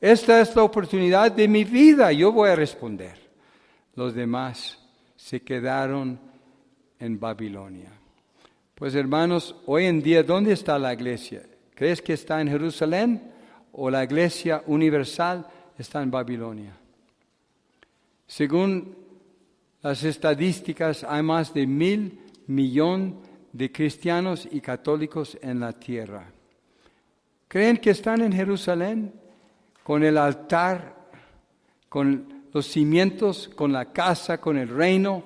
Esta es la oportunidad de mi vida, yo voy a responder. Los demás se quedaron en Babilonia. Pues hermanos, hoy en día, ¿dónde está la iglesia? ¿Crees que está en Jerusalén o la iglesia universal está en Babilonia? Según las estadísticas, hay más de 1,000 millones de cristianos y católicos en la tierra. ¿Creen que están en Jerusalén con el altar, con los cimientos, con la casa, con el reino,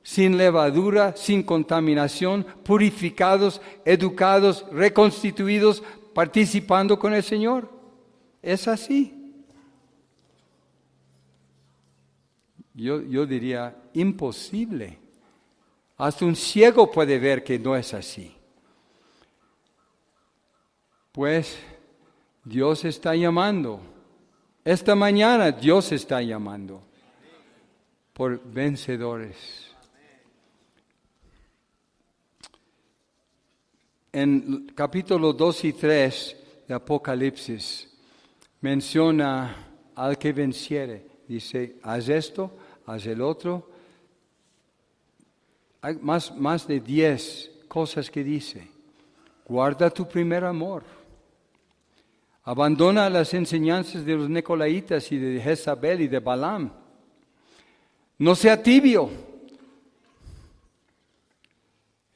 sin levadura, sin contaminación, purificados, educados, reconstituidos, participando con el Señor? ¿Es así? Yo diría imposible. Hasta un ciego puede ver que no es así. Pues Dios está llamando. Esta mañana Dios está llamando por vencedores. En capítulo 2 y 3 de Apocalipsis menciona al que venciere. Dice, haz esto, haz el otro. Hay más de 10 cosas que dice. Guarda tu primer amor. Abandona las enseñanzas de los Nicolaitas y de Jezabel y de Balaam. No sea tibio.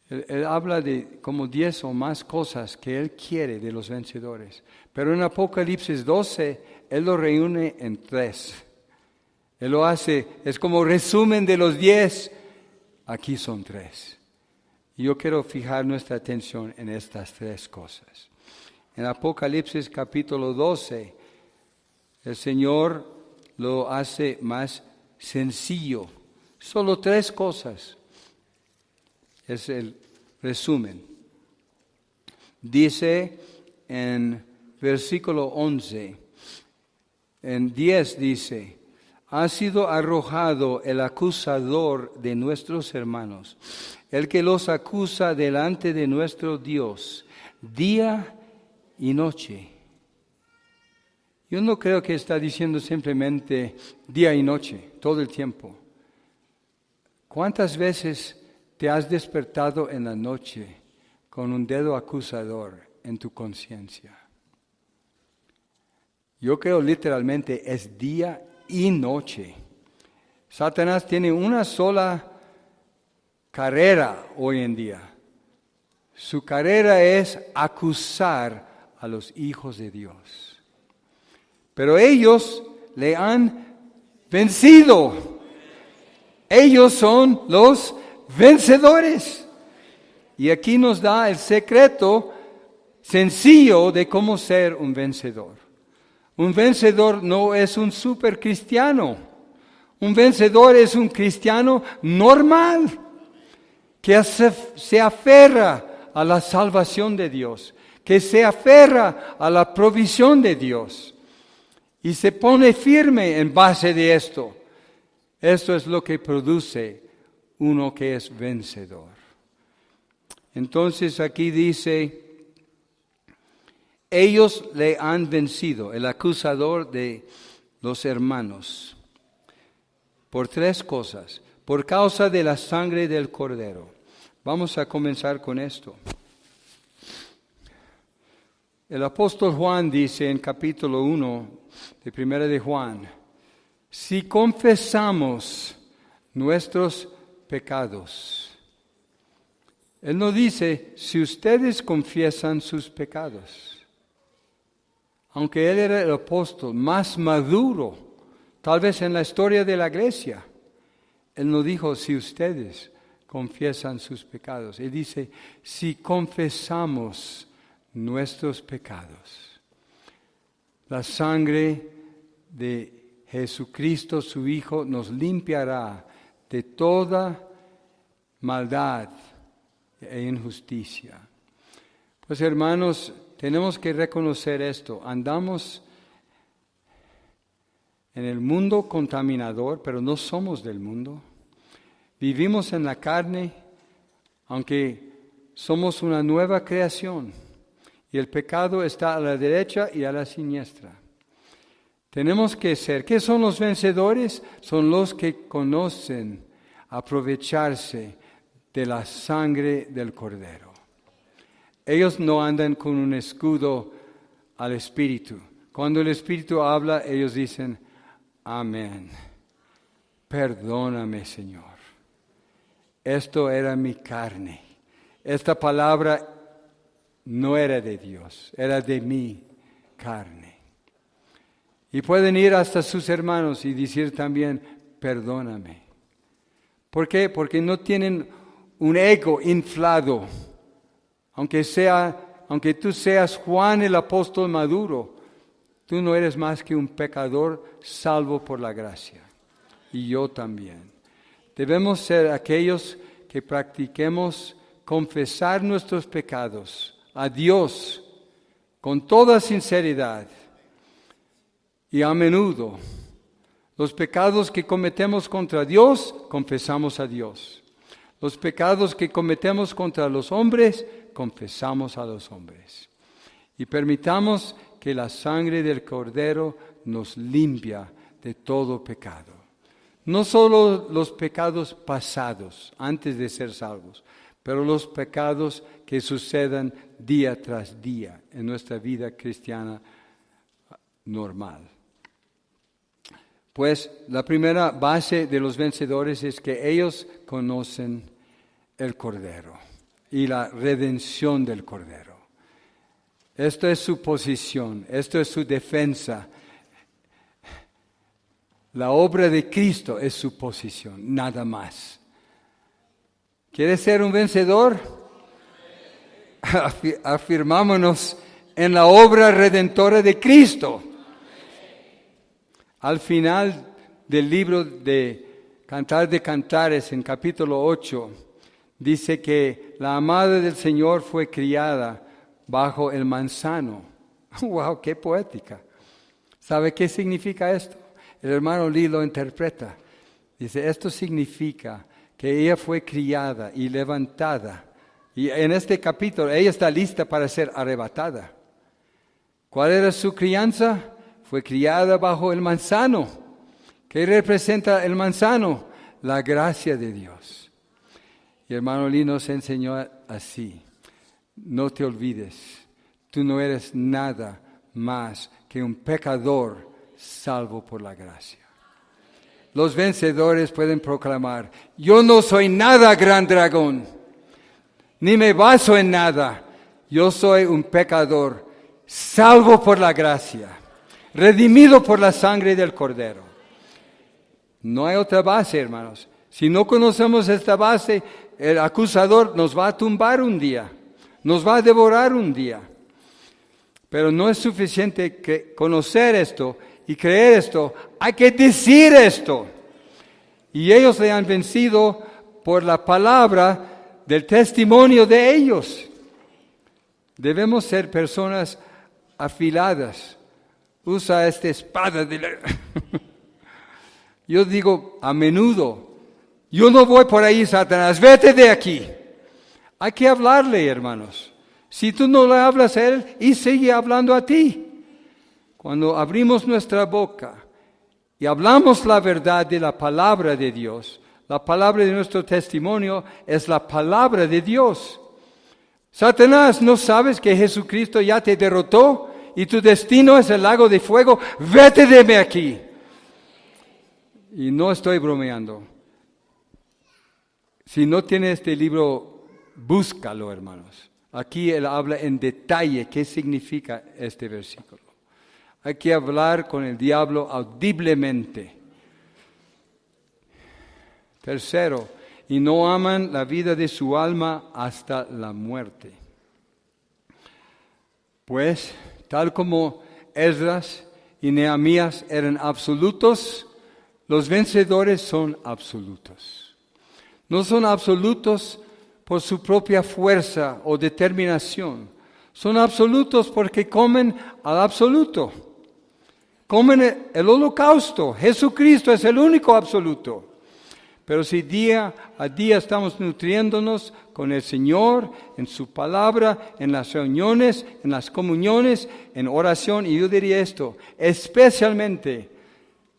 Él habla de como 10 o más cosas que él quiere de los vencedores. Pero en Apocalipsis 12, él lo reúne en 3. Él lo hace, es como resumen de los 10. Aquí son 3. Y yo quiero fijar nuestra atención en estas 3 cosas. En Apocalipsis capítulo 12, El Señor lo hace más sencillo. Solo 3 cosas. Es el resumen. Dice en versículo 11, en 10 dice: ha sido arrojado el acusador de nuestros hermanos, el que los acusa delante de nuestro Dios, día y noche. Yo no creo que está diciendo simplemente día y noche, todo el tiempo. ¿Cuántas veces te has despertado en la noche con un dedo acusador en tu conciencia? Yo creo literalmente es día y noche. Satanás tiene una sola carrera hoy en día. Su carrera es acusar a los hijos de Dios. Pero ellos le han vencido. Ellos son los vencedores. Y aquí nos da el secreto sencillo de cómo ser un vencedor. Un vencedor no es un super cristiano. Un vencedor es un cristiano normal, que se aferra a la salvación de Dios, que se aferra a la provisión de Dios y se pone firme en base de esto. Esto es lo que produce uno que es vencedor. Entonces aquí dice: ellos le han vencido, el acusador de los hermanos, por 3 cosas. Por causa de la sangre del Cordero. Vamos a comenzar con esto. El apóstol Juan dice en capítulo 1 de Primera de Juan: si confesamos nuestros pecados. Él no dice si ustedes confiesan sus pecados. Aunque él era el apóstol más maduro, tal vez en la historia de la iglesia, él no dijo si ustedes confiesan sus pecados. Él dice si confesamos nuestros pecados. La sangre de Jesucristo, su Hijo, nos limpiará de toda maldad e injusticia. Pues hermanos, tenemos que reconocer esto. Andamos en el mundo contaminador, pero no somos del mundo. Vivimos en la carne, aunque somos una nueva creación. Y el pecado está a la derecha y a la siniestra. Tenemos que ser, ¿qué son los vencedores? Son los que conocen aprovecharse de la sangre del Cordero. Ellos no andan con un escudo al Espíritu. Cuando el Espíritu habla, ellos dicen: amén. Perdóname, Señor. Esto era mi carne. Esta palabra no era de Dios, era de mi carne. Y pueden ir hasta sus hermanos y decir también: perdóname. ¿Por qué? Porque no tienen un ego inflado. Aunque tú seas Juan el apóstol maduro, tú no eres más que un pecador salvo por la gracia. Y yo también. Debemos ser aquellos que practiquemos confesar nuestros pecados a Dios con toda sinceridad y a menudo. Los pecados que cometemos contra Dios, confesamos a Dios. Los pecados que cometemos contra los hombres, confesamos a los hombres. Y permitamos que la sangre del Cordero nos limpia de todo pecado. No solo los pecados pasados, antes de ser salvos, pero los pecados que sucedan día tras día en nuestra vida cristiana normal. Pues la primera base de los vencedores es que ellos conocen el Cordero y la redención del Cordero. Esto es su posición, esto es su defensa. La obra de Cristo es su posición, nada más. ¿Quieres ser un vencedor? Afirmámonos en la obra redentora de Cristo. Al final del libro de Cantar de Cantares, en capítulo 8, dice que la amada del Señor fue criada bajo el manzano. ¡Wow! ¡Qué poética! ¿Sabe qué significa esto? El hermano Lee lo interpreta. Dice, esto significa que ella fue criada y levantada. Y en este capítulo, ella está lista para ser arrebatada. ¿Cuál era su crianza? Fue criada bajo el manzano. ¿Qué representa el manzano? La gracia de Dios. Y hermano Lee nos enseñó así. No te olvides, tú no eres nada más que un pecador salvo por la gracia. Los vencedores pueden proclamar, yo no soy nada, gran dragón, ni me baso en nada. Yo soy un pecador salvo por la gracia, redimido por la sangre del Cordero. No hay otra base, hermanos. Si no conocemos esta base, el acusador nos va a tumbar un día, nos va a devorar un día. Pero no es suficiente que conocer esto y creer esto, hay que decir esto. Y ellos le han vencido por la palabra del testimonio de ellos. Debemos ser personas afiladas. Usa esta espada de la... Yo digo a menudo, yo no voy por ahí, Satanás, vete de aquí. Hay que hablarle, hermanos. Si tú no le hablas a él, y sigue hablando a ti. Cuando abrimos nuestra boca y hablamos la verdad de la palabra de Dios, la palabra de nuestro testimonio es la palabra de Dios. Satanás, ¿no sabes que Jesucristo ya te derrotó y tu destino es el lago de fuego? Vete de aquí. Y no estoy bromeando. Si no tiene este libro, búscalo, hermanos. Aquí él habla en detalle qué significa este versículo. Hay que hablar con el diablo audiblemente. Tercero, y no aman la vida de su alma hasta la muerte. Pues, tal como Esdras y Nehemías eran absolutos, los vencedores son absolutos. No son absolutos por su propia fuerza o determinación. Son absolutos porque comen al absoluto. Comen el holocausto. Jesucristo es el único absoluto. Pero si día a día estamos nutriéndonos con el Señor, en su palabra, en las reuniones, en las comuniones, en oración, y yo diría esto, especialmente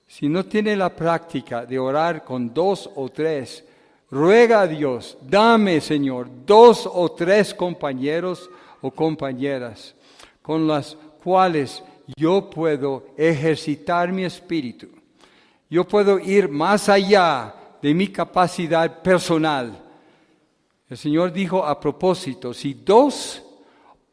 si no tiene la práctica de orar con 2 o 3, ruega a Dios, dame, Señor, 2 o 3 compañeros o compañeras con las cuales yo puedo ejercitar mi espíritu. Yo puedo ir más allá de mi capacidad personal. El Señor dijo a propósito, si 2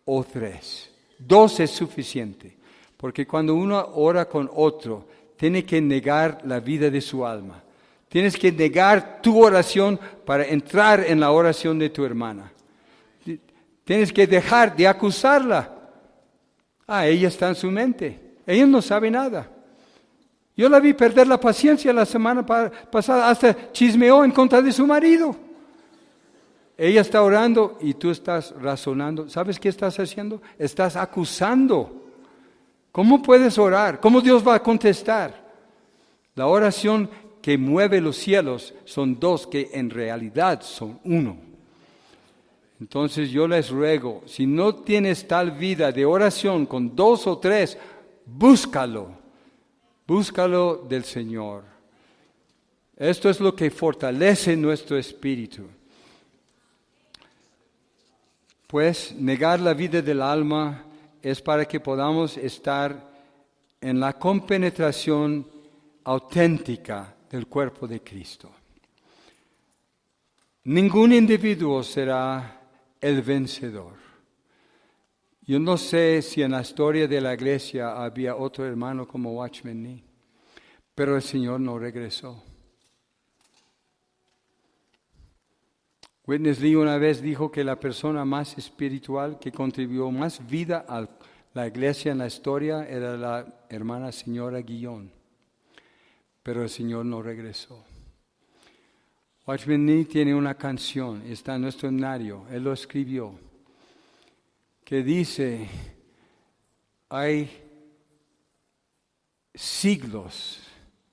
o 3, 2 es suficiente, porque cuando uno ora con otro, tiene que negar la vida de su alma. Tienes que negar tu oración para entrar en la oración de tu hermana. Tienes que dejar de acusarla. Ella está en su mente. Ella no sabe nada. Yo la vi perder la paciencia la semana pasada, hasta chismeó en contra de su marido. Ella está orando y tú estás razonando. ¿Sabes qué estás haciendo? Estás acusando. ¿Cómo puedes orar? ¿Cómo Dios va a contestar? La oración que mueve los cielos son 2 que en realidad son 1. Entonces yo les ruego, si no tienes tal vida de oración con 2 o 3, búscalo del Señor. Esto es lo que fortalece nuestro espíritu. Pues negar la vida del alma es para que podamos estar en la compenetración auténtica del cuerpo de Cristo. Ningún individuo será el vencedor. Yo no sé si en la historia de la iglesia había otro hermano como Watchman Nee, pero el Señor no regresó. Witness Lee una vez dijo que la persona más espiritual que contribuyó más vida a la iglesia en la historia era la hermana señora Guillón. pero el Señor no regresó. Watchman Nee tiene una canción, está en nuestro himnario, él lo escribió, que dice, hay siglos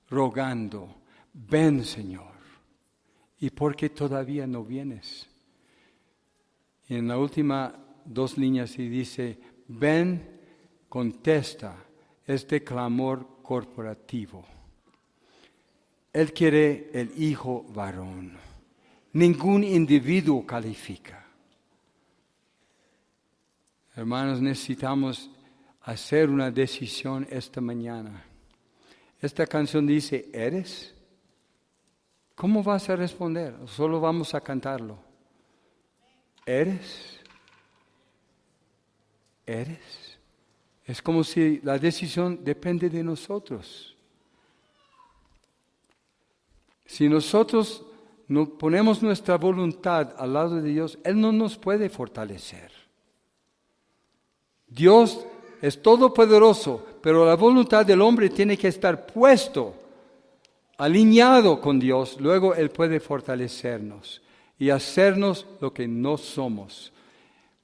rogando, ven Señor, ¿y por qué todavía no vienes? Y en la última 2 líneas y dice, ven, contesta este clamor corporativo. Él quiere el hijo varón. Ningún individuo califica. Hermanos, necesitamos hacer una decisión esta mañana. Esta canción dice, ¿eres? ¿Cómo vas a responder? Solo vamos a cantarlo. ¿Eres? ¿Eres? Es como si la decisión depende de nosotros. Si nosotros no ponemos nuestra voluntad al lado de Dios, Él no nos puede fortalecer. Dios es todopoderoso, pero la voluntad del hombre tiene que estar puesto, alineado con Dios. Luego Él puede fortalecernos y hacernos lo que no somos,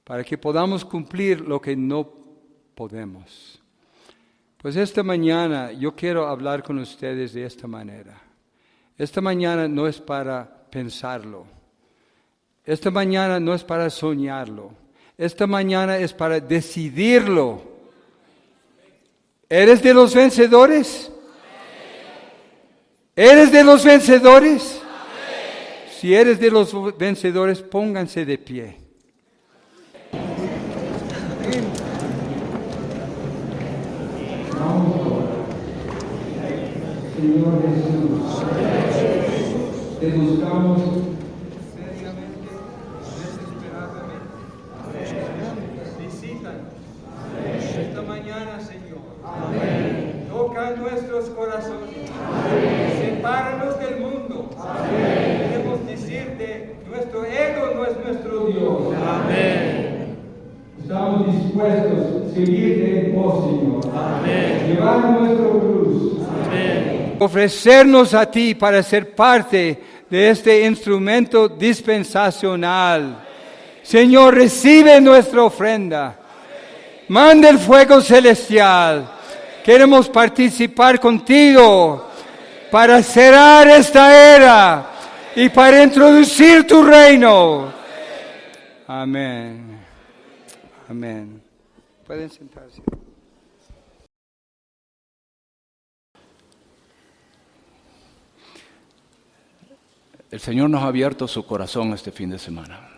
para que podamos cumplir lo que no podemos. Pues esta mañana yo quiero hablar con ustedes de esta manera. Esta mañana no es para pensarlo. Esta mañana no es para soñarlo. Esta mañana es para decidirlo. ¿Eres de los vencedores? ¿Eres de los vencedores? Si eres de los vencedores, pónganse de pie. Señor Jesús, te buscamos seriamente, desesperadamente. Visítanos esta mañana, Señor. Toca nuestros corazones. Sepáranos del mundo. Queremos decirte, nuestro ego no es nuestro Dios. Estamos dispuestos a seguirte en vos, Señor. Llevar nuestro cruz. Ofrecernos a ti para ser parte de este instrumento dispensacional. Señor, recibe nuestra ofrenda. Manda el fuego celestial. Queremos participar contigo para cerrar esta era y para introducir tu reino. Amén. Amén. Pueden sentarse. El Señor nos ha abierto su corazón este fin de semana.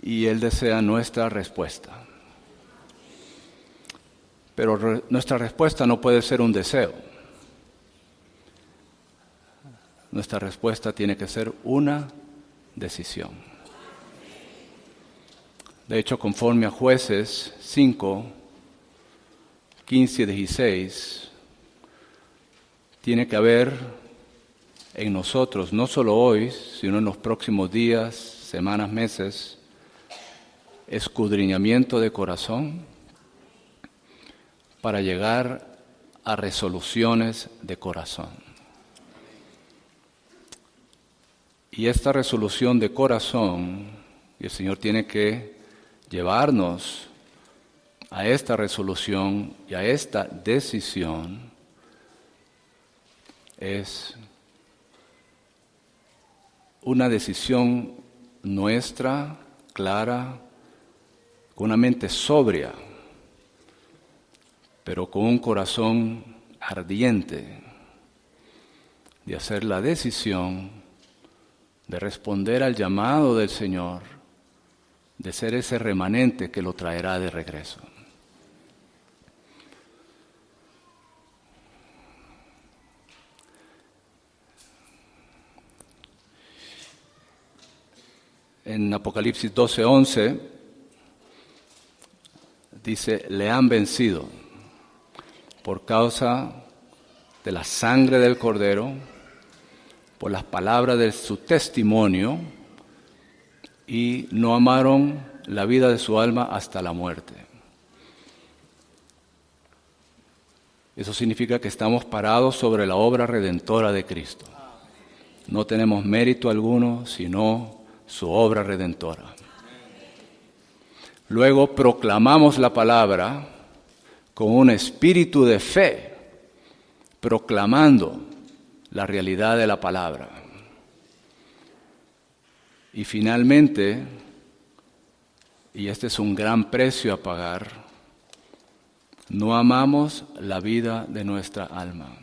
Y Él desea nuestra respuesta. Pero nuestra respuesta no puede ser un deseo. Nuestra respuesta tiene que ser una decisión. De hecho, conforme a Jueces 5, 15 y 16, tiene que haber en nosotros, no solo hoy, sino en los próximos días, semanas, meses, escudriñamiento de corazón para llegar a resoluciones de corazón. Y esta resolución de corazón, y el Señor tiene que llevarnos a esta resolución y a esta decisión, es una decisión nuestra, clara, con una mente sobria, pero con un corazón ardiente de hacer la decisión de responder al llamado del Señor, de ser ese remanente que lo traerá de regreso. En Apocalipsis 12:11 dice, le han vencido por causa de la sangre del Cordero, por las palabras de su testimonio, y no amaron la vida de su alma hasta la muerte. Eso significa que estamos parados sobre la obra redentora de Cristo. No tenemos mérito alguno, sino su obra redentora. Luego proclamamos la palabra con un espíritu de fe, proclamando la realidad de la palabra. Y finalmente, y este es un gran precio a pagar, no amamos la vida de nuestra alma.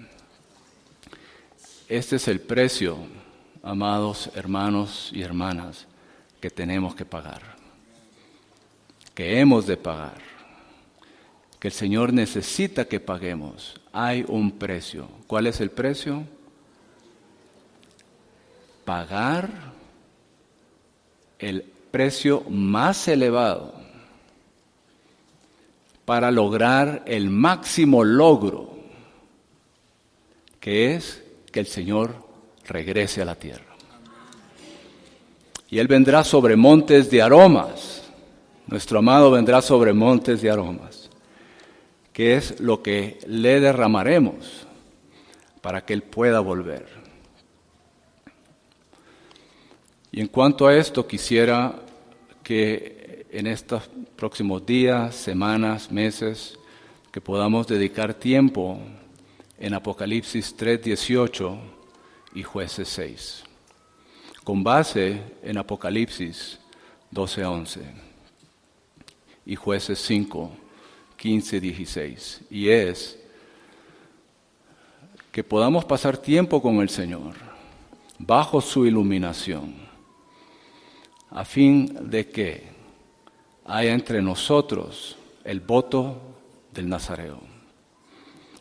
Este es el precio, amados hermanos y hermanas, que tenemos que pagar, que hemos de pagar, que el Señor necesita que paguemos. Hay un precio. ¿Cuál es el precio? Pagar el precio más elevado para lograr el máximo logro, que es que el Señor regrese a la tierra. Y Él vendrá sobre montes de aromas. Nuestro amado vendrá sobre montes de aromas, que es lo que le derramaremos para que Él pueda volver. Y en cuanto a esto, quisiera que en estos próximos días, semanas, meses, que podamos dedicar tiempo en Apocalipsis 3:18 y Jueces 6, con base en Apocalipsis 12:11 y Jueces 5:15-16, y es que podamos pasar tiempo con el Señor bajo su iluminación, a fin de que haya entre nosotros el voto del Nazareo,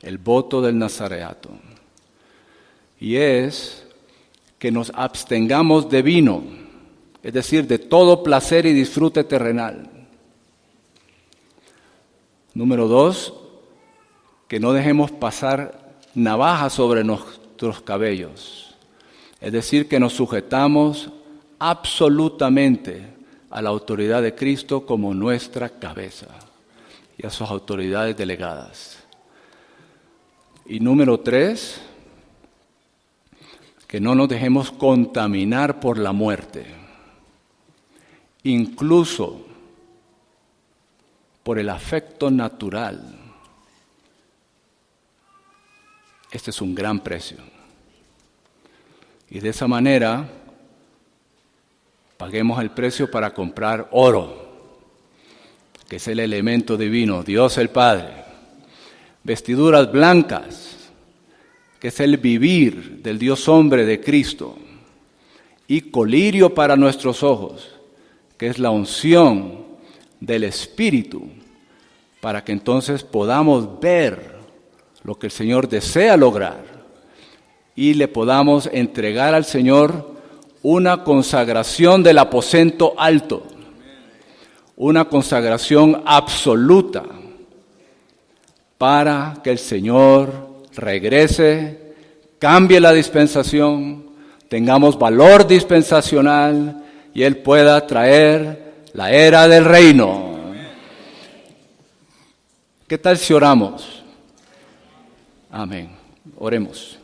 el voto del nazareato, y es que nos abstengamos de vino, es decir, de todo placer y disfrute terrenal. Número 2, que no dejemos pasar navaja sobre nuestros cabellos, es decir, que nos sujetamos absolutamente a la autoridad de Cristo como nuestra cabeza y a sus autoridades delegadas. Y número 3, que no nos dejemos contaminar por la muerte, incluso por el afecto natural. Este es un gran precio. Y de esa manera paguemos el precio para comprar oro, que es el elemento divino, Dios el Padre. Vestiduras blancas, que es el vivir del Dios hombre de Cristo. Y colirio para nuestros ojos, que es la unción del Espíritu, para que entonces podamos ver lo que el Señor desea lograr y le podamos entregar al Señor una consagración del aposento alto, una consagración absoluta, para que el Señor regrese, cambie la dispensación, tengamos valor dispensacional y Él pueda traer la era del reino. ¿Qué tal si oramos? Amén. Oremos.